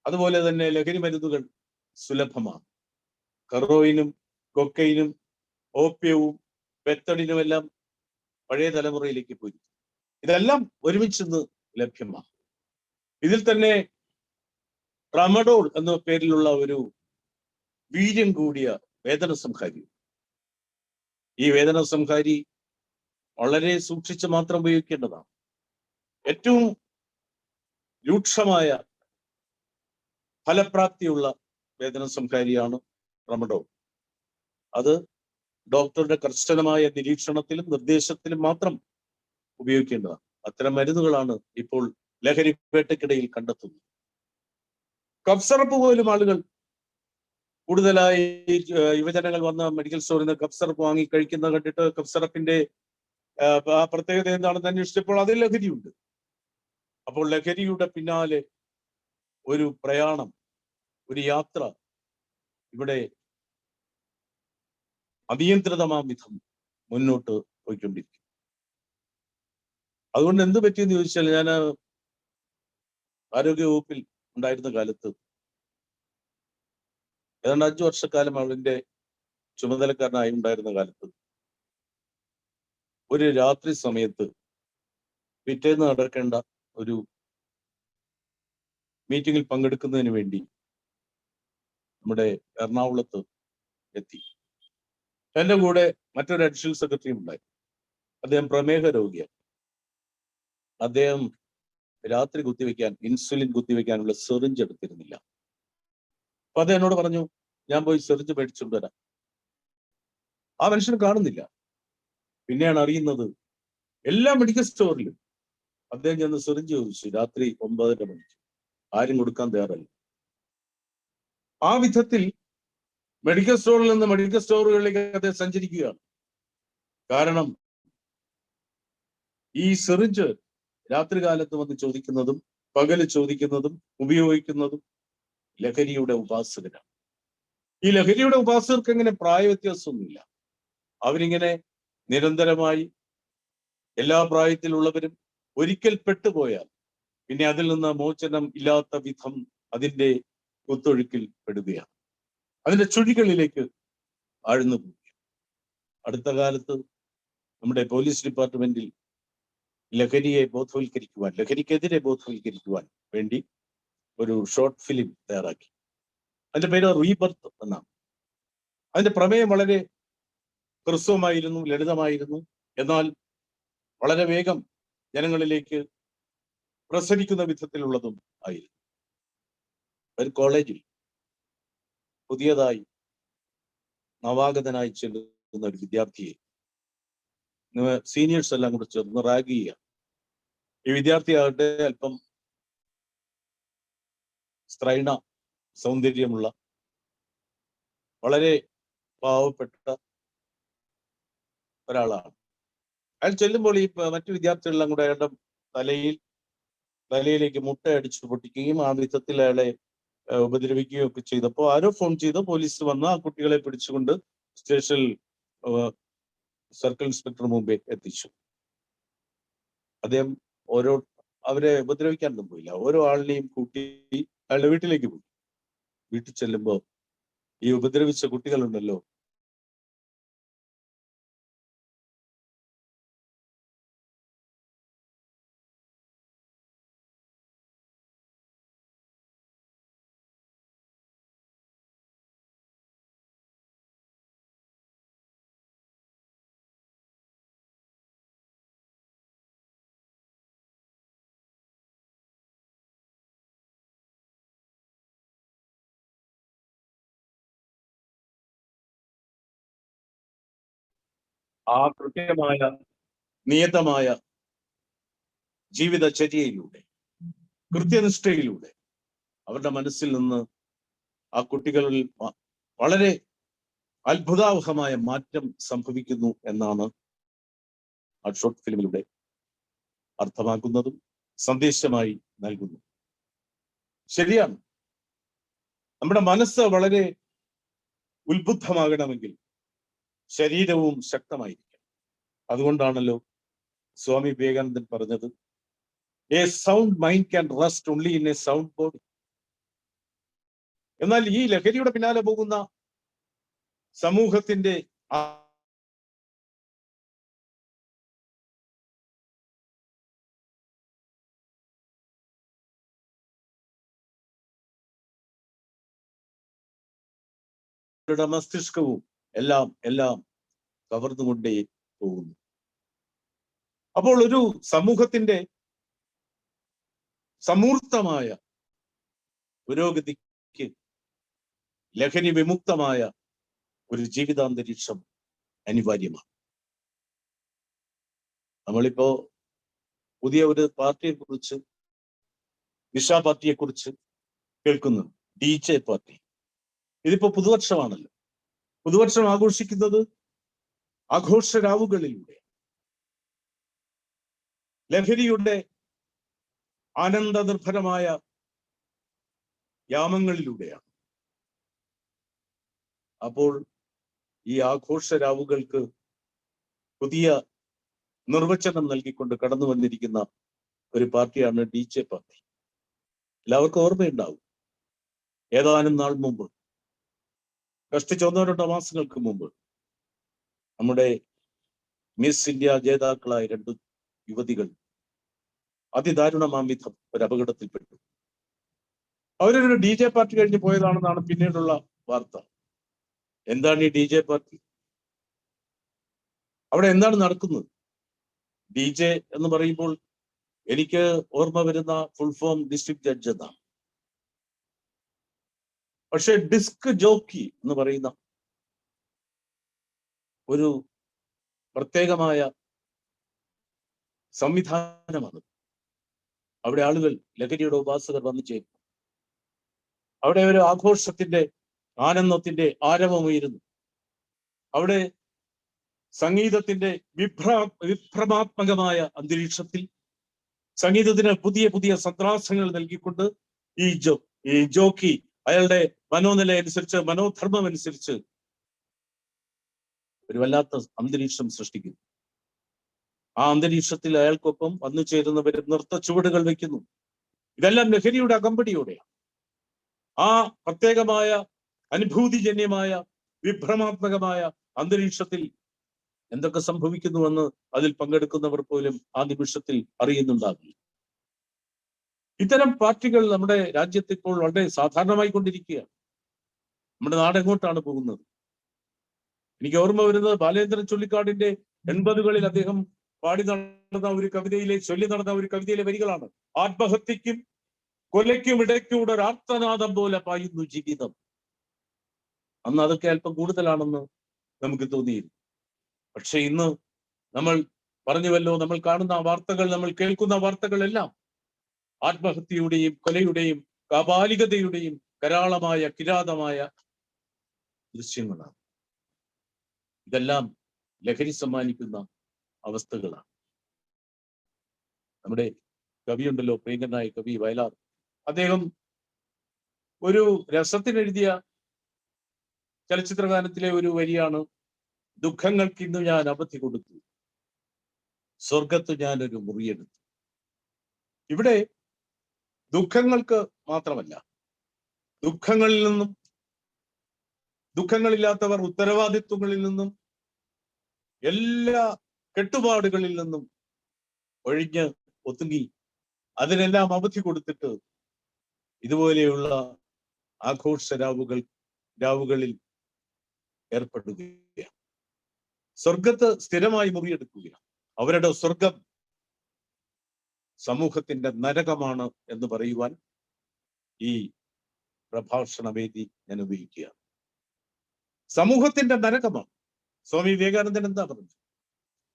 അതുപോലെ തന്നെ ലഹരി മരുന്നുകൾ സുലഭമാണ്. ഹെറോയിനും കൊക്കൈനും ഓപ്യവും പെത്തഡിനുമെല്ലാം പഴയ തലമുറയിലേക്ക് പോയി. ഇതെല്ലാം ഒരുമിച്ച് ലഭ്യമാണ്. ഇതിൽ തന്നെ ട്രാമഡോൾ എന്ന പേരിലുള്ള ഒരു വീര്യം കൂടിയ വേദന സംഹാരി. ഈ വേദന സംഹാരി വളരെ സൂക്ഷിച്ച് മാത്രം ഉപയോഗിക്കേണ്ടതാണ്. ഏറ്റവും രൂക്ഷമായ ഫലപ്രാപ്തിയുള്ള വേദന സംഹാരിയാണ് ട്രാമഡോൾ. അത് ഡോക്ടറുടെ കർശനമായ നിരീക്ഷണത്തിലും നിർദ്ദേശത്തിലും മാത്രം ഉപയോഗിക്കേണ്ടതാണ്. അത്തരം മരുന്നുകളാണ് ഇപ്പോൾ ലഹരി വേട്ടയ്ക്കിടയിൽ കണ്ടെത്തുന്നത്. കഫ് സിറപ്പ് പോലും ആളുകൾ കൂടുതലായി യുവജനങ്ങൾ വന്ന മെഡിക്കൽ സ്റ്റോറിൽ നിന്ന് കഫ് സിറപ്പ് വാങ്ങി കഴിക്കുന്ന കണ്ടിട്ട് കഫ് സിറപ്പിന്റെ പ്രത്യേകത എന്താണെന്ന് അന്വേഷിച്ചപ്പോൾ അതിൽ ലഹരിയുണ്ട്. അപ്പോൾ ലഹരിയുടെ പിന്നാലെ ഒരു പ്രയാണം, ഒരു യാത്ര ഇവിടെ അനിയന്ത്രിതമാം വിധം മുന്നോട്ട് പോയിക്കൊണ്ടിരിക്കും. അതുകൊണ്ട് എന്ത് പറ്റിയെന്ന് ചോദിച്ചാൽ, ഞാൻ ആരോഗ്യ വകുപ്പിൽ ഉണ്ടായിരുന്ന കാലത്ത് ഏതാണ്ട് 5 വർഷക്കാലം അവളിന്റെ ചുമതലക്കാരനായി ഉണ്ടായിരുന്ന കാലത്ത് ഒരു രാത്രി സമയത്ത് പിറ്റേന്ന് നടക്കേണ്ട ഒരു മീറ്റിംഗിൽ പങ്കെടുക്കുന്നതിന് വേണ്ടി നമ്മുടെ എറണാകുളത്ത് എത്തി. എന്റെ കൂടെ മറ്റൊരു അഡീഷണൽ സെക്രട്ടറിയും ഉണ്ടായി. അദ്ദേഹം പ്രമേഹ രോഗിയാണ്. അദ്ദേഹം രാത്രി കുത്തിവെക്കാൻ, ഇൻസുലിൻ കുത്തിവെക്കാനുള്ള സെറിഞ്ച് എടുത്തിരുന്നില്ല. അപ്പൊ അദ്ദേഹം എന്നോട് പറഞ്ഞു, ഞാൻ പോയി സെറിഞ്ച് മേടിച്ചുകൊണ്ട് വരാം. ആ മനുഷ്യനെ കാണുന്നില്ല. പിന്നെയാണ് അറിയുന്നത്, എല്ലാ മെഡിക്കൽ സ്റ്റോറിലും അദ്ദേഹം ചെന്ന് സെറിഞ്ച് ചോദിച്ചു. രാത്രി 9:30 മണിക്ക് ആരും കൊടുക്കാൻ തയ്യാറല്ല. ആ വിധത്തിൽ മെഡിക്കൽ സ്റ്റോറിൽ നിന്ന് മെഡിക്കൽ സ്റ്റോറുകളിലേക്ക് അദ്ദേഹം സഞ്ചരിക്കുകയാണ്. കാരണം ഈ സെറിഞ്ച് രാത്രികാലത്ത് വന്ന് ചോദിക്കുന്നതും പകല് ചോദിക്കുന്നതും ഉപയോഗിക്കുന്നതും ലഹരിയുടെ ഉപാസകരാണ്. ഈ ലഹരിയുടെ ഉപാസകർക്ക് എങ്ങനെ പ്രായവ്യത്യാസമൊന്നുമില്ല. അവരിങ്ങനെ നിരന്തരമായി എല്ലാ പ്രായത്തിലുള്ളവരും ഒരിക്കൽ പെട്ടുപോയാൽ പിന്നെ അതിൽ നിന്ന് മോചനം ഇല്ലാത്ത വിധം അതിന്റെ കുത്തൊഴുക്കിൽ പെടുകയാണ്, അതിന്റെ ചുഴികളിലേക്ക് ആഴ്ന്നു പോവുകയാണ്. അടുത്ത കാലത്ത് നമ്മുടെ പോലീസ് ഡിപ്പാർട്ട്മെന്റിൽ ലഹരിയെ ബോധവൽക്കരിക്കുവാൻ, ലഹരിക്കെതിരെ ബോധവൽക്കരിക്കുവാൻ വേണ്ടി ഒരു ഷോർട്ട് ഫിലിം തയ്യാറാക്കി. അതിന്റെ പേര് റീബർത്ത് എന്നാണ്. അതിന്റെ പ്രമേയം വളരെ ഹ്രസ്വമായിരുന്നു, ലളിതമായിരുന്നു. എന്നാൽ വളരെ വേഗം ജനങ്ങളിലേക്ക് പ്രസരിക്കുന്ന വിധത്തിലുള്ളതും ആയിരുന്നു. ഒരു കോളേജിൽ പുതിയതായി നവാഗതനായി ചെല്ലുന്ന ഒരു വിദ്യാർത്ഥിയെ സീനിയേഴ്സ് എല്ലാം കൂടെ ചേർന്ന് റാഗ് ചെയ്യുക. ഈ വിദ്യാർത്ഥിയാകട്ടെ അല്പം സ്ത്രൈണ സൗന്ദര്യമുള്ള വളരെ പാവപ്പെട്ട ഒരാളാണ്. അയാൾ ചെല്ലുമ്പോൾ ഈ മറ്റു വിദ്യാർത്ഥികളെല്ലാം കൂടെ അയാളുടെ തലയിലേക്ക് മുട്ട അടിച്ചു പൊട്ടിക്കുകയും ആ വിധത്തിൽ അയാളെ ഉപദ്രവിക്കുകയോ ഒക്കെ ചെയ്തപ്പോൾ ആരോ ഫോൺ ചെയ്ത് പോലീസ് വന്ന് ആ കുട്ടികളെ പിടിച്ചുകൊണ്ട് സ്റ്റേഷനിൽ സർക്കിൾ ഇൻസ്പെക്ടർ മുമ്പേ എത്തിച്ചു. അദ്ദേഹം അവരെ ഉപദ്രവിക്കാനൊന്നും പോയില്ല. ഓരോ ആളിനെയും കൂട്ടി അയാളുടെ വീട്ടിലേക്ക് പോയി. വീട്ടിൽ ചെല്ലുമ്പോ ഈ ഉപദ്രവിച്ച കുട്ടികളുണ്ടല്ലോ, ആ കൃത്യമായ നിയതമായ ജീവിതചര്യയിലൂടെ, കൃത്യനിഷ്ഠയിലൂടെ അവരുടെ മനസ്സിൽ നിന്ന് ആ കുട്ടികളിൽ വളരെ അത്ഭുതാവഹമായ മാറ്റം സംഭവിക്കുന്നു എന്നാണ് ആ ഷോർട്ട് ഫിലിമിലൂടെ അർത്ഥമാക്കുന്നതും സന്ദേശമായി നൽകുന്നു. ശരിയാണ്, നമ്മുടെ മനസ്സ് വളരെ ഉത്ബുദ്ധമാകണമെങ്കിൽ ശരീരവും ശക്തമായിരിക്കും. അതുകൊണ്ടാണല്ലോ സ്വാമി വിവേകാനന്ദൻ പറഞ്ഞത്, A sound mind can rest only in A sound body. എന്നാൽ ഈ ലഹരിയുടെ പിന്നാലെ പോകുന്ന സമൂഹത്തിന്റെ മസ്തിഷ്കവും എല്ലാം കവർന്നുകൊണ്ടേ പോകുന്നു. അപ്പോൾ ഒരു സമൂഹത്തിന്റെ സമൂർത്തമായ പുരോഗതിക്ക് ലഹരി വിമുക്തമായ ഒരു ജീവിതാന്തരീക്ഷം അനിവാര്യമാണ്. നമ്മളിപ്പോ പുതിയ ഒരു പാർട്ടിയെ കുറിച്ച്, നിശ പാർട്ടിയെ കുറിച്ച് കേൾക്കുന്നു, DJ പാർട്ടി. ഇതിപ്പോ പുതുവർഷമാണല്ലോ. പുതുവർഷം ആഘോഷിക്കുന്നത് ആഘോഷരാവുകളിലൂടെ, ലഹരിയുടെ ആനന്ദനിർഭരമായ യാമങ്ങളിലൂടെയാണ്. അപ്പോൾ ഈ ആഘോഷരാവുകൾക്ക് പുതിയ നിർവചനം നൽകിക്കൊണ്ട് കടന്നു വന്നിരിക്കുന്ന ഒരു പാർട്ടിയാണ് DJ പാർട്ടി. എല്ലാവർക്കും ഓർമ്മയുണ്ടാവും, ഏതാനും നാൾ മുമ്പ്, കഷ്ടിച്ച് 1-2 മാസങ്ങൾക്ക് മുമ്പ്, നമ്മുടെ മിസ് ഇന്ത്യ ജേതാക്കളായ 2 യുവതികൾ അതിദാരുണമാം വിധം ഒരു അപകടത്തിൽപ്പെട്ടു. അവരൊരു DJ പാർട്ടി കഴിഞ്ഞ് പോയതാണെന്നാണ് പിന്നീടുള്ള വാർത്ത. എന്താണ് ഈ DJ പാർട്ടി? അവിടെ എന്താണ് നടക്കുന്നത്? DJ എന്ന് പറയുമ്പോൾ എനിക്ക് ഓർമ്മ വരുന്ന ഫുൾ ഫോം ഡിസ്ട്രിക്ട് ജഡ്ജ് എന്നാണ്. പക്ഷെ ഡിസ്ക് ജോക്കി എന്ന് പറയുന്ന ഒരു പ്രത്യേകമായ സംവിധാനമാണ്. അവിടെ ആളുകൾ, ലഹരിയുടെ ഉപാസകർ വന്നു ചേരും. അവിടെ ഒരു ആഘോഷത്തിന്റെ, ആനന്ദത്തിന്റെ ആരവമുയരുന്നു. അവിടെ സംഗീതത്തിന്റെ വിഭ്രമാത്മകമായ അന്തരീക്ഷത്തിൽ സംഗീതത്തിന് പുതിയ പുതിയ സന്ത്രാസങ്ങൾ നൽകിക്കൊണ്ട് ഈ ജോക്കി അയാളുടെ മനോനില അനുസരിച്ച്, മനോധർമ്മം അനുസരിച്ച് ഒരു വല്ലാത്ത അന്തരീക്ഷം സൃഷ്ടിക്കുന്നു. ആ അന്തരീക്ഷത്തിൽ അയാൾക്കൊപ്പം വന്നു ചേരുന്നവർ നൃത്ത ചുവടുകൾ വയ്ക്കുന്നു. ഇതെല്ലാം ലഹരിയുടെ അകമ്പടിയോടെയാണ്. ആ പ്രത്യേകമായ അനുഭൂതിജന്യമായ വിഭ്രമാത്മകമായ അന്തരീക്ഷത്തിൽ എന്തൊക്കെ സംഭവിക്കുന്നുവെന്ന് അതിൽ പങ്കെടുക്കുന്നവർ പോലും ആ നിമിഷത്തിൽ അറിയുന്നുണ്ടാകില്ല. ഇത്തരം പാർട്ടികൾ നമ്മുടെ രാജ്യത്ത് ഇപ്പോൾ വളരെ സാധാരണമായി കൊണ്ടിരിക്കുകയാണ്. നമ്മുടെ നാടെങ്ങോട്ടാണ് പോകുന്നത്? എനിക്ക് ഓർമ്മ വരുന്നത് ബാലേന്ദ്രൻ ചുള്ളിക്കാടിന്റെ 80കളിൽ അദ്ദേഹം പാടി നടന്ന ഒരു കവിതയിലെ, ചൊല്ലി നടന്ന ഒരു കവിതയിലെ വരികളാണ്: ആത്മഹത്യക്കും കൊലയ്ക്കും ഇടയ്ക്കൂടെ ഒരു ആർത്തനാദം പോലെ പായുന്നു ജീവിതം. അന്ന് അതൊക്കെ അല്പം കൂടുതലാണെന്ന് നമുക്ക് തോന്നിയിരുന്നു. പക്ഷെ ഇന്ന് നമ്മൾ പറഞ്ഞുവല്ലോ, നമ്മൾ കാണുന്ന വാർത്തകൾ, നമ്മൾ കേൾക്കുന്ന വാർത്തകളെല്ലാം ആത്മഹത്യയുടെയും കൊലയുടെയും കാപാലികതയുടെയും കരാളമായ കിരാതമായ ദൃശ്യങ്ങളാണ്. ഇതെല്ലാം ലഹരി സമ്മാനിക്കുന്ന അവസ്ഥകളാണ്. നമ്മുടെ കവിയുണ്ടല്ലോ, പ്രിയങ്കരനായ കവി വയലാർ, അദ്ദേഹം ഒരു രസത്തിനെഴുതിയ ചലച്ചിത്രഗാനത്തിലെ ഒരു വരിയാണ്, ദുഃഖങ്ങൾക്ക് ഇന്ന് ഞാൻ അവധി കൊടുത്തു, സ്വർഗത്ത് ഞാനൊരു മുറിയെടുത്തു. ഇവിടെ ദുഃഖങ്ങൾക്ക് മാത്രമല്ല, ദുഃഖങ്ങളിൽ നിന്നും, ദുഃഖങ്ങളില്ലാത്തവർ ഉത്തരവാദിത്വങ്ങളിൽ നിന്നും, എല്ലാ കെട്ടുപാടുകളിൽ നിന്നും ഒഴിഞ്ഞ് ഒതുങ്ങി അതിനെല്ലാം അവധി കൊടുത്തിട്ട് ഇതുപോലെയുള്ള ആഘോഷ രാവുകളിൽ ഏർപ്പെടുകയാണ്. സ്വർഗത്ത് സ്ഥിരമായി മുറിയെടുക്കുകയാണ്. അവരുടെ സ്വർഗം സമൂഹത്തിന്റെ നരകമാണ് എന്ന് പറയുവാൻ ഈ പ്രഭാഷണ വേദി ഞാൻ ഉപയോഗിക്കുകയാണ്. സമൂഹത്തിന്റെ നരകമാണ്. സ്വാമി വിവേകാനന്ദൻ എന്താ പറഞ്ഞത്?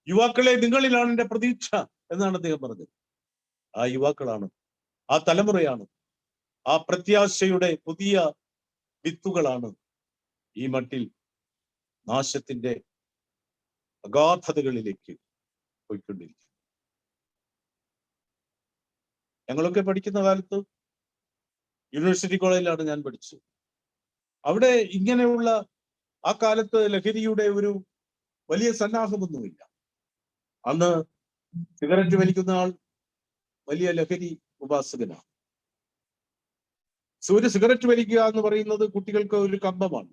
യുവാക്കളെ, നിങ്ങളിലാണ് എന്റെ പ്രതീക്ഷ എന്നാണ് അദ്ദേഹം പറഞ്ഞത്. ആ യുവാക്കളാണ്, ആ തലമുറയാണ്, ആ പ്രത്യാശയുടെ പുതിയ വിത്തുകളാണ് ഈ മട്ടിൽ നാശത്തിന്റെ അഗാധതകളിലേക്ക് പോയിക്കൊണ്ടിരിക്കുന്നത്. ഞങ്ങളൊക്കെ പഠിക്കുന്ന കാലത്ത് യൂണിവേഴ്സിറ്റി കോളേജിലാണ് ഞാൻ പഠിച്ചത്. അവിടെ ഇങ്ങനെയുള്ള ആ കാലത്ത് ലഹരിയുടെ ഒരു വലിയ സന്നാഹമൊന്നുമില്ല. അന്ന് സിഗരറ്റ് വലിക്കുന്ന ആൾ വലിയ ലഹരി ഉപാസകനാണ്. ഒരു സിഗരറ്റ് വലിക്കുക എന്ന് പറയുന്നത് കുട്ടികൾക്ക് ഒരു കമ്പമാണ്.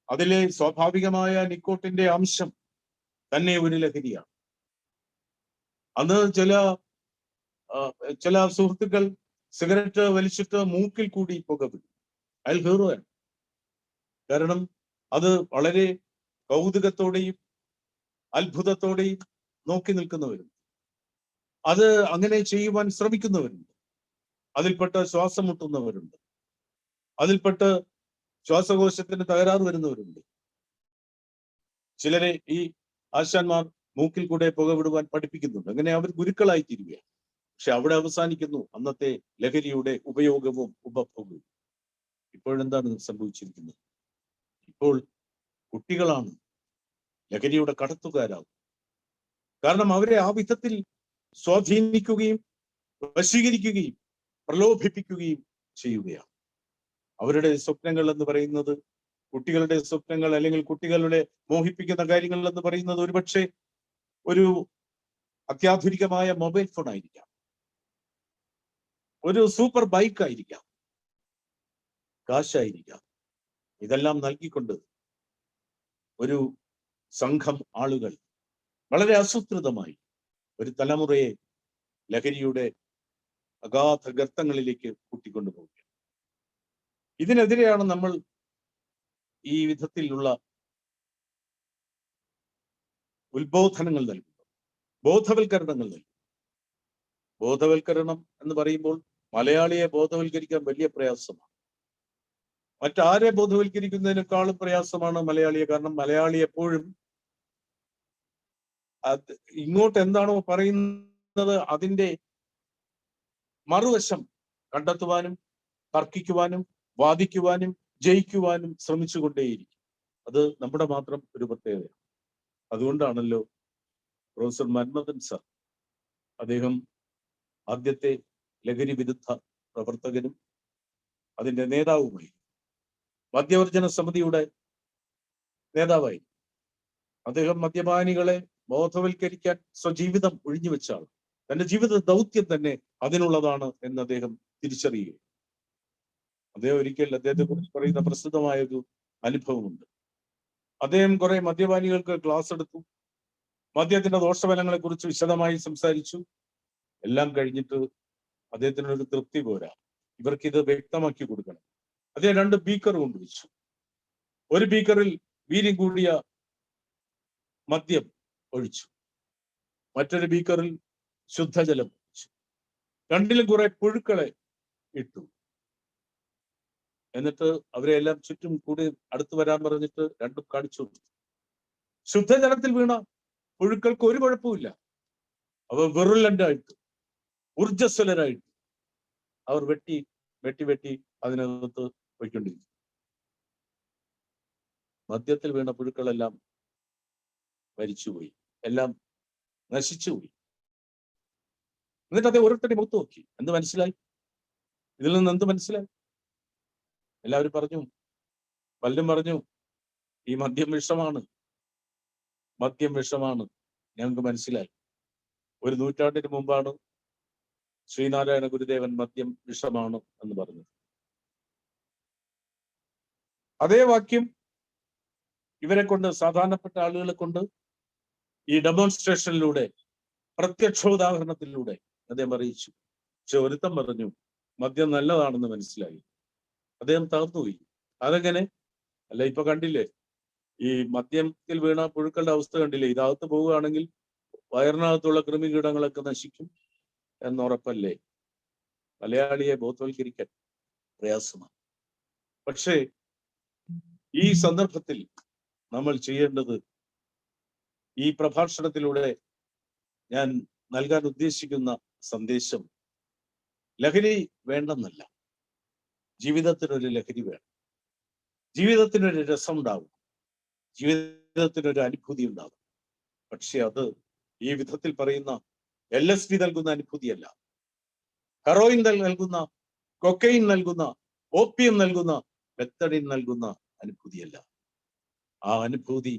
അതിലെ സ്വാഭാവികമായ നിക്കോട്ടിന്റെ അംശം തന്നെ ഒരു ലഹരിയാണ്. അന്ന് ചില സുഹൃത്തുക്കൾ സിഗരറ്റ് വലിച്ചിട്ട് മൂക്കിൽ കൂടി പുക വിടും. അയാൾ ഹീറോയാണ്. കാരണം അത് വളരെ കൗതുകത്തോടെയും അത്ഭുതത്തോടെയും നോക്കി നിൽക്കുന്നവരുണ്ട്. അത് അങ്ങനെ ചെയ്യുവാൻ ശ്രമിക്കുന്നവരുണ്ട്. അതിൽപ്പെട്ട് ശ്വാസം മുട്ടുന്നവരുണ്ട്. അതിൽപ്പെട്ട് ശ്വാസകോശത്തിന് തകരാറ് വരുന്നവരുണ്ട്. ചിലരെ ഈ ആശാന്മാർ മൂക്കിൽ കൂടെ പുകവിടുവാൻ പഠിപ്പിക്കുന്നുണ്ട്. അങ്ങനെ അവർ ഗുരുക്കളായി തീരുകയാണ്. പക്ഷെ അവിടെ അവസാനിക്കുന്നു അന്നത്തെ ലഹരിയുടെ ഉപയോഗവും ഉപഭോഗവും. ഇപ്പോഴെന്താണ് സംഭവിച്ചിരിക്കുന്നത്? ഇപ്പോൾ കുട്ടികളാണ് ലഹരിയുടെ കടത്തുകാരാകും. കാരണം അവരെ ആ വിധത്തിൽ സ്വാധീനിക്കുകയും വശീകരിക്കുകയും പ്രലോഭിപ്പിക്കുകയും ചെയ്യുകയാണ്. അവരുടെ സ്വപ്നങ്ങൾ എന്ന് പറയുന്നത്, കുട്ടികളുടെ സ്വപ്നങ്ങൾ അല്ലെങ്കിൽ കുട്ടികളുടെ മോഹിപ്പിക്കുന്ന കാര്യങ്ങൾ എന്ന് പറയുന്നത് ഒരുപക്ഷെ ഒരു അത്യാധുനികമായ മൊബൈൽ ഫോൺ ആയിരിക്കാം, ഒരു സൂപ്പർ ബൈക്ക് ആയിരിക്കാം, കാശായിരിക്കാം. ഇതെല്ലാം നൽകിക്കൊണ്ട് ഒരു സംഘം ആളുകൾ വളരെ ആസൂത്രിതമായി ഒരു തലമുറയെ ലഹരിയുടെ അഗാധ ഗർത്തങ്ങളിലേക്ക് കൂട്ടിക്കൊണ്ടുപോവുകയാണ്. ഇതിനെതിരെയാണ് നമ്മൾ ഈ വിധത്തിലുള്ള ഉത്ബോധനങ്ങൾ നൽകുന്നത്, ബോധവൽക്കരണങ്ങൾ നൽകുന്നത്. ബോധവൽക്കരണം എന്ന് പറയുമ്പോൾ മലയാളിയെ ബോധവൽക്കരിക്കാൻ വലിയ പ്രയാസമാണ്. മറ്റാരെ ബോധവൽക്കരിക്കുന്നതിനേക്കാളും പ്രയാസമാണ് മലയാളിയെ. കാരണം മലയാളി എപ്പോഴും ഇങ്ങോട്ട് എന്താണോ പറയുന്നത് അതിന്റെ മറുവശം കണ്ടെത്തുവാനും തർക്കിക്കുവാനും വാദിക്കുവാനും ജയിക്കുവാനും ശ്രമിച്ചുകൊണ്ടേയിരിക്കും. അത് നമ്മുടെ മാത്രം ഒരു പ്രത്യേകതയാണ്. അതുകൊണ്ടാണല്ലോ പ്രൊഫസർ മന്മഥൻ സാർ, അദ്ദേഹം ആദ്യത്തെ ലഹരി വിരുദ്ധ പ്രവർത്തകനും അതിന്റെ നേതാവുമായി, മദ്യവർജന സമിതിയുടെ നേതാവായി. അദ്ദേഹം മദ്യപാനികളെ ബോധവൽക്കരിക്കാൻ സ്വജീവിതം ഒഴിഞ്ഞുവെച്ച ആൾ. തന്റെ ജീവിത ദൗത്യം തന്നെ അതിനുള്ളതാണ് എന്ന് അദ്ദേഹം തിരിച്ചറിയുക. അദ്ദേഹം ഒരിക്കൽ അദ്ദേഹത്തെ കുറിച്ച് പറയുന്ന പ്രസിദ്ധമായൊരു അനുഭവമുണ്ട്. അദ്ദേഹം കുറെ മദ്യപാനികൾക്ക് ക്ലാസ് എടുത്തു. മദ്യത്തിന്റെ ദോഷഫലങ്ങളെ കുറിച്ച് വിശദമായി സംസാരിച്ചു. എല്ലാം കഴിഞ്ഞിട്ട് അദ്ദേഹത്തിനൊരു തൃപ്തി പോരാ, ഇവർക്ക് ഇത് വ്യക്തമാക്കി കൊടുക്കണം. അദ്ദേഹം 2 ബീക്കർ കൊണ്ടുവച്ചു. ഒരു ബീക്കറിൽ വീര്യം കൂടിയ മദ്യം ഒഴിച്ചു, മറ്റൊരു ബീക്കറിൽ ശുദ്ധജലം ഒഴിച്ചു. രണ്ടിലും കുറെ പുഴുക്കളെ ഇട്ടു. എന്നിട്ട് അവരെ എല്ലാം ചുറ്റും കൂടി അടുത്ത് വരാൻ പറഞ്ഞിട്ട് രണ്ടും കാണിച്ചു കൊടുത്തു. ശുദ്ധജലത്തിൽ വീണ പുഴുക്കൾക്ക് ഒരു കുഴപ്പമില്ല. അവർ വെറുലൻ്റായിട്ട് ഊർജസ്വലരായിട്ട് അവർ വെട്ടി വെട്ടി വെട്ടി അതിനകത്ത് പോയിക്കൊണ്ടിരിക്കും. മദ്യത്തിൽ വീണ പുഴുക്കളെല്ലാം മരിച്ചുപോയി, എല്ലാം നശിച്ചുപോയി. എന്നിട്ട് അദ്ദേഹം ഓരോരുത്തരുടെ മുഖത്ത് നോക്കി. എന്ത് മനസ്സിലായി? ഇതിൽ നിന്ന് എന്ത് മനസ്സിലായി? എല്ലാവരും പറഞ്ഞു, പലരും പറഞ്ഞു ഈ മദ്യം വിഷമാണ്, മദ്യം വിഷമാണ്. ഞങ്ങൾക്ക് മനസ്സിലായി. ഒരു നൂറ്റാണ്ടിന് മുമ്പാണ് ശ്രീനാരായണ ഗുരുദേവൻ മദ്യം വിഷമാണ് എന്ന് പറഞ്ഞത്. അതേ വാക്യം ഇവരെ കൊണ്ട്, സാധാരണപ്പെട്ട ആളുകളെ കൊണ്ട് ഈ ഡെമോൺസ്ട്രേഷനിലൂടെ, പ്രത്യക്ഷോദാഹരണത്തിലൂടെ അദ്ദേഹം അറിയിച്ചു. പക്ഷെ ഒരുത്തം പറഞ്ഞു മദ്യം നല്ലതാണെന്ന് മനസ്സിലായി, അദ്ദേഹം തകർന്നുപോയി. അതെങ്ങനെ? അല്ല, ഇപ്പൊ കണ്ടില്ലേ ഈ മദ്യത്തിൽ വീണ പുഴുക്കളുടെ അവസ്ഥ കണ്ടില്ലേ? ഇതകത്ത് പോവുകയാണെങ്കിൽ വയറിനകത്തുള്ള കൃമികീടങ്ങളൊക്കെ നശിക്കും എന്നുറപ്പല്ലേ? മലയാളിയെ ബോധവൽക്കരിക്കാൻ പ്രയാസമാണ്. പക്ഷേ ഈ സന്ദർഭത്തിൽ നമ്മൾ ചെയ്യേണ്ടത്, ഈ പ്രഭാഷണത്തിലൂടെ ഞാൻ നൽകാൻ ഉദ്ദേശിക്കുന്ന സന്ദേശം, ലഹരി വേണ്ടെന്നല്ല, ജീവിതത്തിനൊരു ലഹരി വേണം, ജീവിതത്തിനൊരു രസം ഉണ്ടാവും, ജീവിതത്തിനൊരു അനുഭൂതി ഉണ്ടാവും. പക്ഷെ അത് ഈ വിധത്തിൽ പറയുന്ന LSD നൽകുന്ന അനുഭൂതിയല്ല, ഹെറോയിൻ നൽകുന്ന, കൊക്കൈൻ നൽകുന്ന, ഓപ്പിയം നൽകുന്ന, മെത്തഡിൻ നൽകുന്ന അനുഭൂതിയല്ല. ആ അനുഭൂതി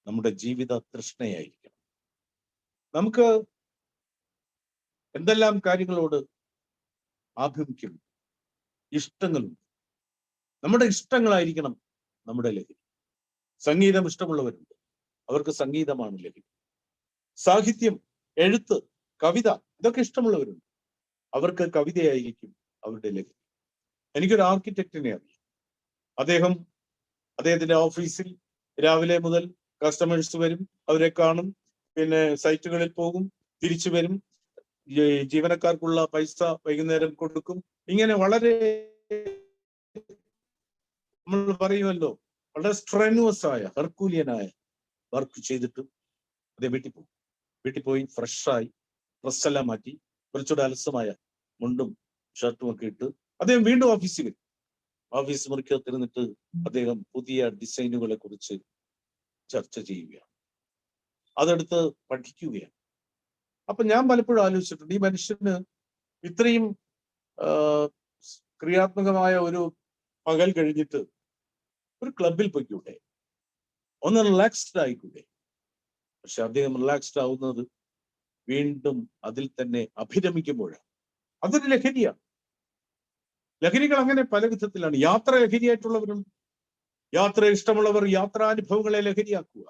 നമ്മുടെ ജീവിത തൃഷ്ണയായിരിക്കണം. നമുക്ക് എന്തെല്ലാം കാര്യങ്ങളോട് ആഭിമുഖ്യമുണ്ട്, ഇഷ്ടങ്ങളുണ്ട്. നമ്മുടെ ഇഷ്ടങ്ങളായിരിക്കണം നമ്മുടെ ലഹരി. സംഗീതം ഇഷ്ടമുള്ളവരുണ്ട്, അവർക്ക് സംഗീതമാണ് ലഹരി. സാഹിത്യം, എഴുത്ത്, കവിത, ഇതൊക്കെ ഇഷ്ടമുള്ളവരുണ്ട്, അവർക്ക് കവിതയായിരിക്കും അവരുടെ ലഹരി. എനിക്കൊരു ആർക്കിടെക്റ്റിനെ അറിയാം. അദ്ദേഹത്തിന്റെ ഓഫീസിൽ രാവിലെ മുതൽ കസ്റ്റമേഴ്സ് വരും, അവരെ കാണും, പിന്നെ സൈറ്റുകളിൽ പോകും, തിരിച്ചു വരും, ജീവനക്കാർക്കുള്ള പൈസ വൈകുന്നേരം കൊടുക്കും. ഇങ്ങനെ വളരെ, നമ്മൾ പറയുമല്ലോ, വളരെ സ്ട്രെനുവസ് ആയ, ഹെർക്കൂലിയനായ വർക്ക് ചെയ്തിട്ട് അദ്ദേഹം വീട്ടിൽ പോയി ഫ്രഷായി ഡ്രസ്സെല്ലാം മാറ്റി കുറച്ചുകൂടെ അലസമായ മുണ്ടും ഷർട്ടും ഒക്കെ ഇട്ട് അദ്ദേഹം വീണ്ടും ഓഫീസിൽ വരും. ഓഫീസ് മുറിക്കകത്തിരുന്നിട്ട് അദ്ദേഹം പുതിയ ഡിസൈനുകളെ കുറിച്ച് ചർച്ച ചെയ്യുകയാണ്, അതെടുത്ത് പഠിക്കുകയാണ്. അപ്പൊ ഞാൻ പലപ്പോഴും ആലോചിച്ചിട്ടുണ്ട്, ഈ മനുഷ്യന് ഇത്രയും ക്രിയാത്മകമായ ഒരു പകൽ കഴിഞ്ഞിട്ട് ഒരു ക്ലബിൽ പോയിക്കൂടെ, ഒന്ന് റിലാക്സ്ഡ് ആയിക്കൂടെ? പക്ഷെ അദ്ദേഹം റിലാക്സ്ഡ് ആവുന്നത് വീണ്ടും അതിൽ തന്നെ അഭിരമിക്കുമ്പോഴാണ്. അതൊരു ലഹരിയാണ്. ലഹരികൾ അങ്ങനെ പല വിധത്തിലാണ്. യാത്ര ലഹരിയായിട്ടുള്ളവരുണ്ട്. യാത്ര ഇഷ്ടമുള്ളവർ യാത്രാനുഭവങ്ങളെ ലഹരിയാക്കുക.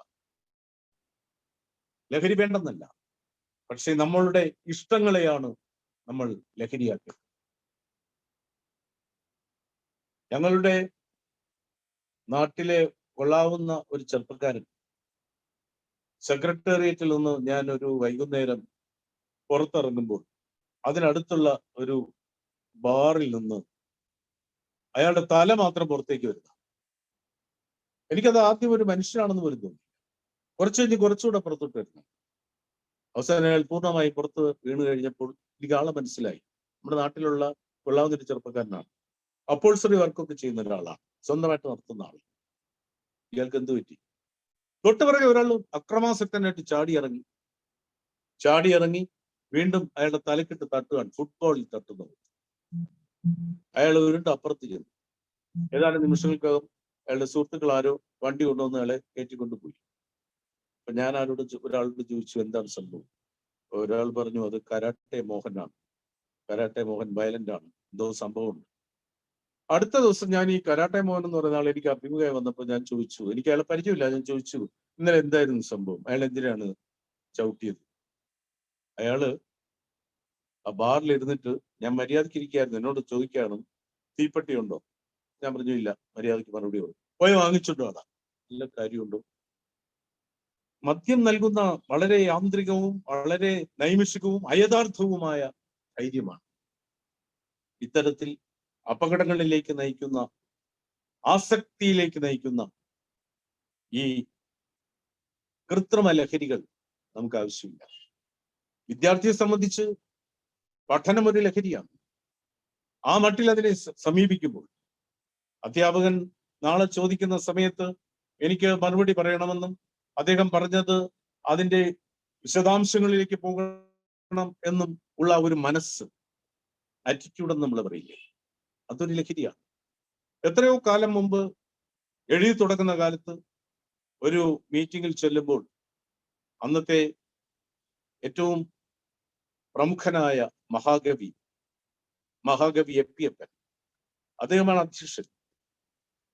ലഹരി വേണ്ടെന്നല്ല, പക്ഷെ നമ്മളുടെ ഇഷ്ടങ്ങളെയാണ് നമ്മൾ ലഹരിയാക്കുക. ഞങ്ങളുടെ നാട്ടിലെ കൊള്ളാവുന്ന ഒരു ചെറുപ്പക്കാരൻ, സെക്രട്ടേറിയറ്റിൽ നിന്ന് ഞാൻ ഒരു വൈകുന്നേരം പുറത്തിറങ്ങുമ്പോൾ അതിനടുത്തുള്ള ഒരു ബാറിൽ നിന്ന് അയാളുടെ തല മാത്രം പുറത്തേക്ക് വരുന്നു. എനിക്കത് ആദ്യം ഒരു മനുഷ്യനാണെന്ന് പോലും തോന്നി. കുറച്ച് കഴിഞ്ഞ് കുറച്ചുകൂടെ പുറത്തോട്ട് വരുന്നു. അവസാനം അയാൾ പൂർണ്ണമായി പുറത്ത് വീണ് കഴിഞ്ഞപ്പോൾ എനിക്ക് ആളെ മനസ്സിലായി. നമ്മുടെ നാട്ടിലുള്ള കൊള്ളാവുന്ന ഒരു ചെറുപ്പക്കാരനാണ്, അപ്പോൾസറി വർക്കൊക്കെ ചെയ്യുന്ന ഒരാളാണ്, സ്വന്തമായിട്ട് നടത്തുന്ന ആൾ. ഇയാൾക്ക് എന്ത് പറ്റി? തൊട്ടുപിറകെ ഒരാൾ അക്രമാസക്തനായിട്ട് ചാടി ഇറങ്ങി വീണ്ടും അയാളുടെ തലക്കിട്ട് തട്ടുകയാണ്, ഫുട്ബോളിൽ തട്ടുന്നത്. അയാൾ ഉരുണ്ട് അപ്പുറത്ത് ചെന്നു. ഏതാനും നിമിഷങ്ങൾക്കകം അയാളുടെ സുഹൃത്തുക്കൾ ആരോ വണ്ടി കൊണ്ടുവന്ന് അയാളെ കയറ്റിക്കൊണ്ടുപോയി. അപ്പൊ ഞാൻ ഒരാളോട് ചോദിച്ചു, എന്താണ് സംഭവം? ഒരാൾ പറഞ്ഞു, അത് കരാട്ടെ മോഹനാണ്, കരാട്ടെ മോഹൻ വയലന്റ് ആണ്, എന്തോ സംഭവമുണ്ട്. അടുത്ത ദിവസം ഞാൻ ഈ കരാട്ടെ മോഹൻ എന്ന് പറയുന്ന ആൾ എനിക്ക് അഭിമുഖമായി വന്നപ്പോൾ ഞാൻ ചോദിച്ചു, എനിക്ക് അയാളെ പരിചയമില്ല, ഞാൻ ചോദിച്ചു, ഇന്നലെ എന്തായിരുന്നു സംഭവം, അയാൾ എന്തിനാണ് ചവിട്ടിയത്? അയാള് ആ ബാറിൽ ഇരുന്നിട്ട്, ഞാൻ മര്യാദയ്ക്ക് ഇരിക്കുകയായിരുന്നു, എന്നോട് ചോദിക്കുകയാണ്, തീപ്പെട്ടി ഉണ്ടോ? ഞാൻ പറഞ്ഞു ഇല്ല. മര്യാദയ്ക്ക് മറുപടി കൊടുത്തു. പോയി വാങ്ങിച്ചിട്ടോ? അതാ നല്ല കാര്യമുണ്ടോ? മദ്യം നൽകുന്ന വളരെ യാന്ത്രികവും വളരെ നൈമിഷികവും അയഥാർത്ഥവുമായ ധൈര്യമാണ് ഇത്തരത്തിൽ അപകടങ്ങളിലേക്ക് നയിക്കുന്ന, ആസക്തിയിലേക്ക് നയിക്കുന്ന ഈ കൃത്രിമ ലഹരികൾ നമുക്ക് ആവശ്യമില്ല. വിദ്യാർത്ഥിയെ സംബന്ധിച്ച് പഠനം ഒരു ലഹരിയാണ്. ആ മട്ടിൽ അതിനെ സമീപിക്കുമ്പോൾ അധ്യാപകൻ നാളെ ചോദിക്കുന്ന സമയത്ത് എനിക്ക് മറുപടി പറയണമെന്നും അദ്ദേഹം പറഞ്ഞത് അതിന്റെ വിശദാംശങ്ങളിലേക്ക് പോകണം എന്നും ഉള്ള ഒരു മനസ്സ്, ആറ്റിറ്റ്യൂഡ് എന്ന് നമ്മൾ പറയില്ലേ, അതൊരു ലഹരിയാണ്. എത്രയോ കാലം മുമ്പ് എഴുതി തുടങ്ങുന്ന കാലത്ത് ഒരു മീറ്റിംഗിൽ ചെല്ലുമ്പോൾ അന്നത്തെ ഏറ്റവും പ്രമുഖനായ മഹാകവി എപ്പിയപ്പൻ, അദ്ദേഹമാണ് അധ്യക്ഷൻ.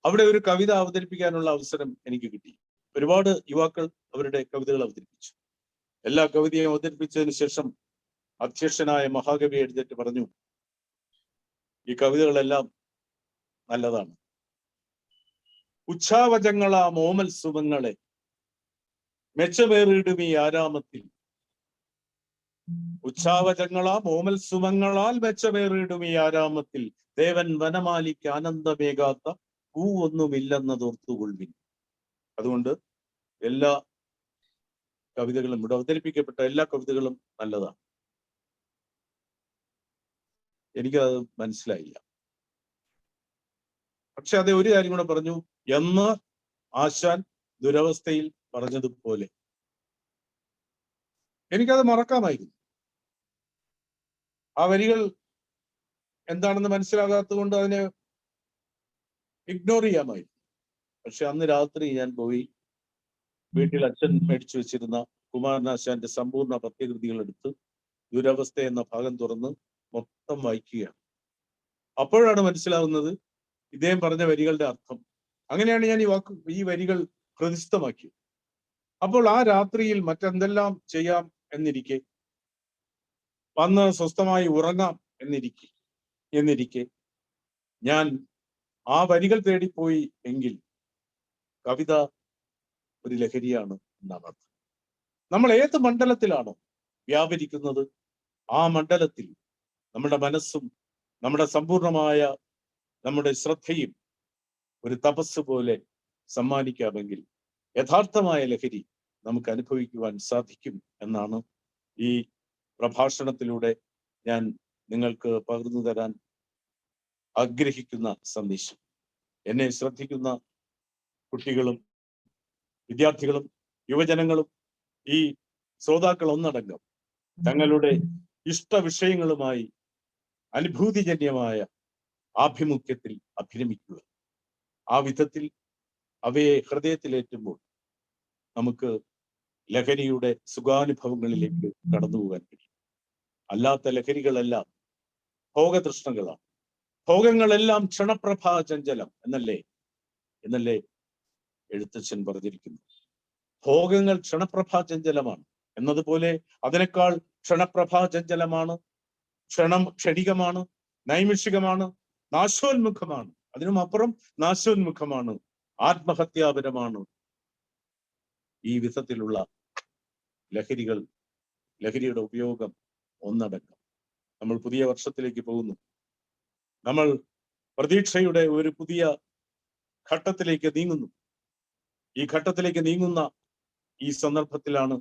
അവിടെ ഒരു കവിത അവതരിപ്പിക്കാനുള്ള അവസരം എനിക്ക് കിട്ടി. ഒരുപാട് യുവാക്കൾ അവരുടെ കവിതകൾ അവതരിപ്പിച്ചു. എല്ലാ കവിതയും അവതരിപ്പിച്ചതിന് ശേഷം അധ്യക്ഷനായ മഹാകവി എഴുന്നേറ്റ് പറഞ്ഞു, ഈ കവിതകളെല്ലാം നല്ലതാണ്. ഉച്ഛാവചങ്ങളാ മോമൽ സുമങ്ങളെ മെച്ചമേറിയിടും ഈ ആരാമത്തിൽ. ഉച്ഛാവചങ്ങളാ മോമൽ സുമങ്ങളാൽ മെച്ചമേറിയിടും ഈ ആരാമത്തിൽ. ദേവൻ വനമാലിക്ക് ആനന്ദമേകാത്ത പൂവൊന്നുമില്ലെന്നതോർത്തുകൊള്ളിൻ. അതുകൊണ്ട് എല്ലാ കവിതകളും, ഇവിടെ അവതരിപ്പിക്കപ്പെട്ട എല്ലാ കവിതകളും നല്ലതാണ്. എനിക്കത് മനസ്സിലായില്ല. പക്ഷെ അതേ ഒരു കാര്യം കൂടെ പറഞ്ഞു, എന്ന് ആശാൻ ദുരവസ്ഥയിൽ പറഞ്ഞതുപോലെ. എനിക്കത് മറക്കാമായിരുന്നു. ആ വരികൾ എന്താണെന്ന് മനസ്സിലാകാത്തത് കൊണ്ട് അതിനെ ഇഗ്നോർ ചെയ്യാമായിരുന്നു. പക്ഷെ അന്ന് രാത്രി ഞാൻ പോയി വീട്ടിൽ അച്ഛൻ മേടിച്ചു വെച്ചിരുന്ന കുമാരനാശാന്റെ സമ്പൂർണ്ണ പദ്യകൃതികൾ എടുത്ത് ദുരവസ്ഥ എന്ന ഭാഗം തുറന്ന് മൊത്തം വായിക്കുകയാണ്. അപ്പോഴാണ് മനസ്സിലാവുന്നത് ഇദ്ദേഹം പറഞ്ഞ വരികളുടെ അർത്ഥം. അങ്ങനെയാണ് ഞാൻ ഈ വരികൾ ഹൃദിസ്ഥമാക്കിയത്. അപ്പോൾ ആ രാത്രിയിൽ മറ്റെന്തെല്ലാം ചെയ്യാം എന്നിരിക്കെ, വന്ന് സ്വസ്ഥമായി ഉറങ്ങാം എന്നിരിക്കെ ഞാൻ ആ വരികൾ തേടിപ്പോയി എങ്കിൽ കവിത ഒരു ലഹരിയാണ് എന്നാണ് അർത്ഥം. നമ്മൾ ഏത് മണ്ഡലത്തിലാണോ വ്യാപരിക്കുന്നത് ആ മണ്ഡലത്തിൽ നമ്മുടെ മനസ്സും നമ്മുടെ സമ്പൂർണമായ നമ്മുടെ ശ്രദ്ധയും ഒരു തപസ് പോലെ സമ്മാനിക്കാമെങ്കിൽ യഥാർത്ഥമായ ലഹരി നമുക്ക് അനുഭവിക്കുവാൻ സാധിക്കും എന്നാണ് ഈ പ്രഭാഷണത്തിലൂടെ ഞാൻ നിങ്ങൾക്ക് പകർന്നു തരാൻ ആഗ്രഹിക്കുന്ന സന്ദേശം. എന്നെ ശ്രദ്ധിക്കുന്ന കുട്ടികളും വിദ്യാർത്ഥികളും യുവജനങ്ങളും ഈ ശ്രോതാക്കൾ ഒന്നടങ്കം തങ്ങളുടെ ഇഷ്ടവിഷയങ്ങളുമായി അനുഭൂതിജന്യമായ ആഭിമുഖ്യത്തിൽ അഭിരമിക്കുക. ആ വിധത്തിൽ അവയെ ഹൃദയത്തിലേറ്റുമ്പോൾ നമുക്ക് ലഹരിയുടെ സുഖാനുഭവങ്ങളിലേക്ക് കടന്നു പോകാൻ കഴിയും. അല്ലാത്ത ലഹരികളെല്ലാം ഭോഗതൃഷ്ണകളാണ്. ഭോഗങ്ങളെല്ലാം ക്ഷണപ്രഭാചഞ്ചലം എന്നല്ലേ എഴുത്തച്ഛൻ പറഞ്ഞിരിക്കുന്നു. ഭോഗങ്ങൾ ക്ഷണപ്രഭാചഞ്ചലമാണ് എന്നതുപോലെ അതിനേക്കാൾ ക്ഷണപ്രഭാചഞ്ചലമാണ്, ക്ഷണികമാണ്, നൈമിഷികമാണ്, നാശോന്മുഖമാണ്. അതിനും അപ്പുറം നാശോന്മുഖമാണ്, ആത്മഹത്യാപരമാണ് ഈ വിധത്തിലുള്ള ലഹരിയുടെ ഉപയോഗം ഒന്നടങ്കം. നമ്മൾ പുതിയ വർഷത്തിലേക്ക് പോകുന്നു. നമ്മൾ പ്രതീക്ഷയുടെ ഒരു പുതിയ ഘട്ടത്തിലേക്ക് നീങ്ങുന്നു. ഈ ഘട്ടത്തിലേക്ക് നീങ്ങുന്ന ഈ സന്ദർഭത്തിലാണ്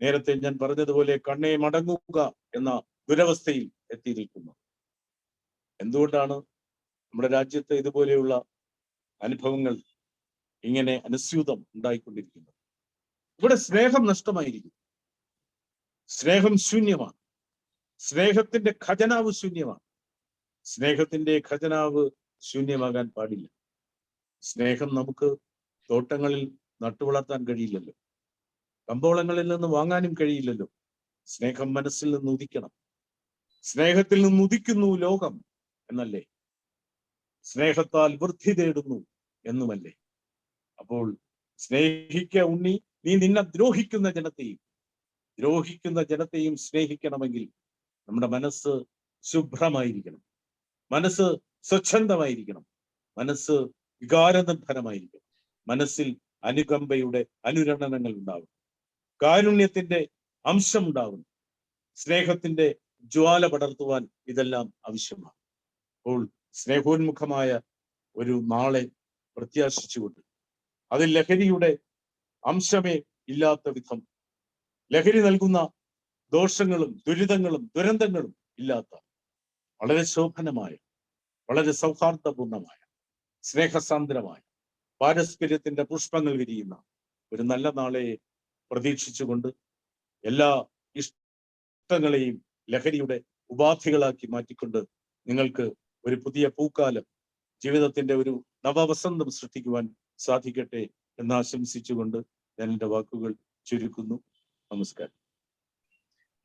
നേരത്തെ ഞാൻ പറഞ്ഞതുപോലെ കണ്ണേ മടങ്ങുക എന്ന ദുരവസ്ഥയിൽ എത്തിയിരിക്കുന്നത്. എന്തുകൊണ്ടാണ് നമ്മുടെ രാജ്യത്ത് ഇതുപോലെയുള്ള അനുഭവങ്ങൾ ഇങ്ങനെ അനുസ്യൂതം ഉണ്ടായിക്കൊണ്ടിരിക്കുന്നത്? ഇവിടെ സ്നേഹം നഷ്ടമായിരിക്കും. സ്നേഹം ശൂന്യമാണ്. സ്നേഹത്തിന്റെ ഖജനാവ് ശൂന്യമാണ്. സ്നേഹത്തിന്റെ ഖജനാവ് ശൂന്യമാകാൻ പാടില്ല. സ്നേഹം നമുക്ക് തോട്ടങ്ങളിൽ നട്ടുവളർത്താൻ കഴിയില്ലല്ലോ, കമ്പോളങ്ങളിൽ നിന്ന് വാങ്ങാനും കഴിയില്ലല്ലോ. സ്നേഹം മനസ്സിൽ നിന്ന് ഉദിക്കണം. സ്നേഹത്തിൽ നിന്ന് ഉദിക്കുന്നു ലോകം എന്നല്ലേ? സ്നേഹത്താൽ വൃദ്ധി തേടുന്നു എന്നുമല്ലേ? അപ്പോൾ സ്നേഹിക്ക ഉണ്ണി, നീ നിന്നെ ദ്രോഹിക്കുന്ന ജനത്തെയും സ്നേഹിക്കണമെങ്കിൽ നമ്മുടെ മനസ്സ് ശുഭ്രമായിരിക്കണം, മനസ്സ് സ്വച്ഛന്തമായിരിക്കണം, മനസ്സ് വികാരനിർഭരമായിരിക്കണം, മനസ്സിൽ അനുകമ്പയുടെ അനുരണനങ്ങൾ ഉണ്ടാവും, കാരുണ്യത്തിന്റെ അംശം ഉണ്ടാവും, സ്നേഹത്തിന്റെ ജ്വാല പടർത്തുവാൻ ഇതെല്ലാം ആവശ്യമാണ്. അപ്പോൾ സ്നേഹോന്മുഖമായ ഒരു നാളെ പ്രത്യാശിച്ചുകൊണ്ട് അതിൽ ലഹരിയുടെ അംശമേ ഇല്ലാത്ത വിധം, ലഹരി നൽകുന്ന ദോഷങ്ങളും ദുരിതങ്ങളും ദുരന്തങ്ങളും ഇല്ലാത്ത വളരെ ശോഭനമായ, വളരെ സൗഹാർദ്ദപൂർണമായ, സ്നേഹസാന്ദ്രമായ, പാരസ്പര്യത്തിന്റെ പുഷ്പങ്ങൾ വിരിയുന്ന ഒരു നല്ല നാളെ പ്രതീക്ഷിച്ചുകൊണ്ട് എല്ലാ ഇഷ്ടങ്ങളെയും ലഹരിയുടെ ഉപാധികളാക്കി മാറ്റിക്കൊണ്ട് നിങ്ങൾക്ക് ഒരു പുതിയ പൂക്കാലം ജീവിതത്തിന്റെ ഒരു നവവസന്തം സൃഷ്ടിക്കുവാൻ സാധിക്കട്ടെ എന്ന് ആശംസിച്ചുകൊണ്ട് ഞാൻ എൻ്റെ വാക്കുകൾ ചുരുക്കുന്നു. നമസ്കാരം.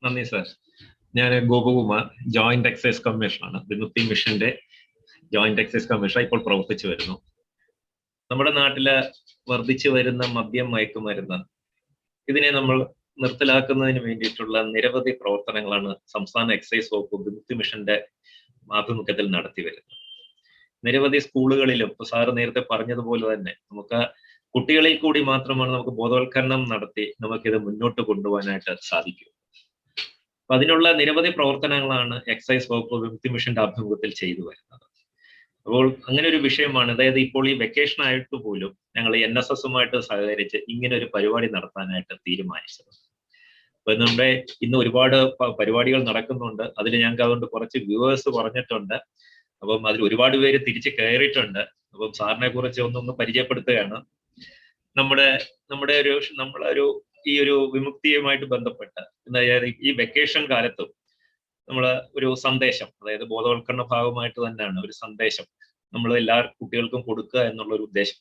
നന്ദി സാർ. ഞാൻ ഗോപകുമാർ, ജോയിന്റ് എക്സൈസ് കമ്മീഷണറാണ്. വിമുക്തി മിഷന്റെ ജോയിന്റ് എക്സൈസ് കമ്മീഷണർ ഇപ്പോൾ പ്രവർത്തിച്ചു വരുന്നു. നമ്മുടെ നാട്ടില് വർദ്ധിച്ചു വരുന്ന മദ്യം, മയക്കുമരുന്ന്, ഇതിനെ നമ്മൾ നിർത്തലാക്കുന്നതിന് വേണ്ടിയിട്ടുള്ള നിരവധി പ്രവർത്തനങ്ങളാണ് സംസ്ഥാന എക്സൈസ് വകുപ്പ് വിമുക്തി മിഷന്റെ ആഭിമുഖ്യത്തിൽ നടത്തി വരുന്നത്. നിരവധി സ്കൂളുകളിലും ഇപ്പൊ സാറ് നേരത്തെ പറഞ്ഞതുപോലെ തന്നെ നമുക്ക് കുട്ടികളിൽ കൂടി മാത്രമാണ് നമുക്ക് ബോധവൽക്കരണം നടത്തി നമുക്കിത് മുന്നോട്ട് കൊണ്ടുപോകാനായിട്ട് സാധിക്കും. അപ്പൊ അതിനുള്ള നിരവധി പ്രവർത്തനങ്ങളാണ് എക്സൈസ് വകുപ്പ് വിമുക്തി മിഷന്റെ ആഭിമുഖ്യത്തിൽ ചെയ്തു വരുന്നത്. അപ്പോൾ അങ്ങനെ ഒരു വിഷയമാണ്. അതായത് ഇപ്പോൾ ഈ വെക്കേഷൻ ആയിട്ട് പോലും ഞങ്ങൾ NSSുമായിട്ട് സഹകരിച്ച് ഇങ്ങനെ ഒരു പരിപാടി നടത്താനായിട്ട് തീരുമാനിച്ചത്. അപ്പൊ നമ്മുടെ ഇന്ന് ഒരുപാട് പരിപാടികൾ നടക്കുന്നുണ്ട്. അതിൽ ഞങ്ങൾക്ക് അതുകൊണ്ട് കുറച്ച് വ്യൂവേഴ്സ് പറഞ്ഞിട്ടുണ്ട്. അപ്പം അതിൽ ഒരുപാട് പേര് തിരിച്ച് കയറിയിട്ടുണ്ട്. അപ്പം സാറിനെ കുറിച്ച് ഒന്നൊന്ന് പരിചയപ്പെടുത്തുകയാണ്. നമ്മളൊരു ഈ ഒരു വിമുക്തിയുമായിട്ട് ബന്ധപ്പെട്ട് അതായത് ഈ വെക്കേഷൻ കാലത്തും നമ്മൾ ഒരു സന്ദേശം, അതായത് ബോധവൽക്കരണ ഭാഗമായിട്ട് തന്നെയാണ് ഒരു സന്ദേശം നമ്മൾ എല്ലാ കുട്ടികൾക്കും കൊടുക്കുക എന്നുള്ള ഒരു ഉദ്ദേശം.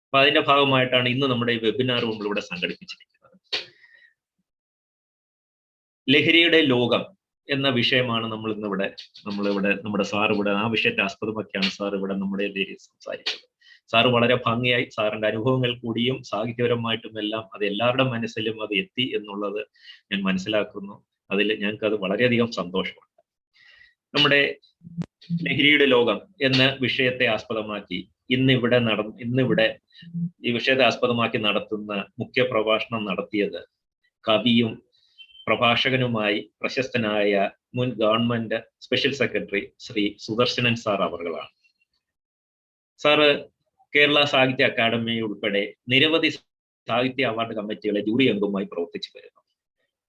അപ്പൊ അതിന്റെ ഭാഗമായിട്ടാണ് ഇന്ന് നമ്മുടെ ഈ വെബിനാർ നമ്മളിവിടെ സംഘടിപ്പിച്ചിരിക്കുന്നത്. ലഹരിയുടെ ലോകം എന്ന വിഷയമാണ് നമ്മളിവിടെ നമ്മുടെ സാർ ഇവിടെ ആ വിഷയത്തെ ആസ്പദമാക്കിയാണ് സാർ ഇവിടെ നമ്മുടെ ഇടയിൽ സംസാരിച്ചത്. സാറ് വളരെ ഭംഗിയായി സാറിന്റെ അനുഭവങ്ങൾ കൂടിയും സാഹിത്യപരമായിട്ടും എല്ലാം അത് എല്ലാവരുടെ മനസ്സിലും അത് എത്തി എന്നുള്ളത് ഞാൻ മനസ്സിലാക്കുന്നു. അതിൽ ഞങ്ങൾക്ക് അത് വളരെയധികം സന്തോഷമുണ്ട്. നമ്മുടെ ലഹരിയുടെ ലോകം എന്ന വിഷയത്തെ ആസ്പദമാക്കി ഇന്നിവിടെ ഈ വിഷയത്തെ ആസ്പദമാക്കി നടത്തുന്ന മുഖ്യ പ്രഭാഷണം നടത്തിയത് കവിയും പ്രഭാഷകനുമായി പ്രശസ്തനായ മുൻ government special secretary Shri Sudarshanan sir അവർകളാണ്. സാറ് കേരള സാഹിത്യ അക്കാദമി ഉൾപ്പെടെ നിരവധി സാഹിത്യ അവാർഡ് കമ്മിറ്റികളെ ജൂറി അംഗവുമായി പ്രവർത്തിച്ചു വരുന്നു.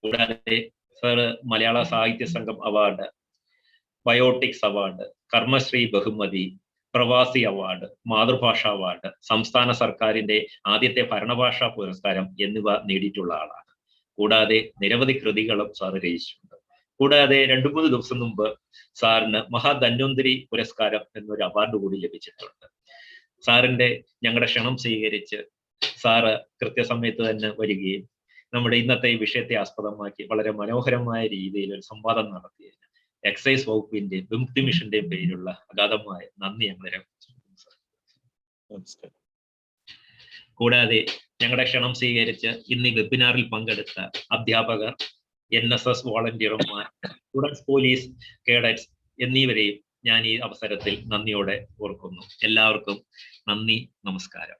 കൂടാതെ സാറ് മലയാള സാഹിത്യ സംഘം അവാർഡ്, ബയോട്ടിക്സ് അവാർഡ്, കർമ്മശ്രീ ബഹുമതി, പ്രവാസി അവാർഡ്, മാതൃഭാഷ അവാർഡ്, സംസ്ഥാന സർക്കാരിന്റെ ആദ്യത്തെ ഭരണഭാഷാ പുരസ്കാരം എന്നിവ നേടിയിട്ടുള്ള ആളാണ്. കൂടാതെ നിരവധി കൃതികളും സാറ് രചിച്ചിട്ടുണ്ട്. കൂടാതെ 2-3 ദിവസം മുമ്പ് സാറിന് മഹാധന്വന്തരി പുരസ്കാരം എന്നൊരു അവാർഡ് കൂടി ലഭിച്ചിട്ടുണ്ട്. സാറിന്റെ ഞങ്ങളുടെ ക്ഷണം സ്വീകരിച്ച് സാറ് കൃത്യസമയത്ത് തന്നെ വരികയും നമ്മുടെ ഇന്നത്തെ ഈ വിഷയത്തെ ആസ്പദമാക്കി വളരെ മനോഹരമായ രീതിയിൽ ഒരു സംവാദം നടത്തിയതിന് എക്സൈസ് വകുപ്പിന്റെ വിമുക്തി മിഷന്റെയും പേരിലുള്ള അഗാധമായ നന്ദി ഞങ്ങൾ രേഖപ്പെടുത്തുന്നു സാർ. കൂടാതെ ഞങ്ങളുടെ ക്ഷണം സ്വീകരിച്ച് ഇന്ന് ഈ വെബിനാറിൽ പങ്കെടുത്ത അധ്യാപകർ, NSS വോളണ്ടിയർമാർ, സ്റ്റുഡൻസ് പോലീസ് കേഡറ്റ്സ് എന്നിവരെയും ഞാൻ ഈ അവസരത്തിൽ നന്ദിയോടെ ഓർക്കുന്നു. എല്ലാവർക്കും നന്ദി, നമസ്കാരം.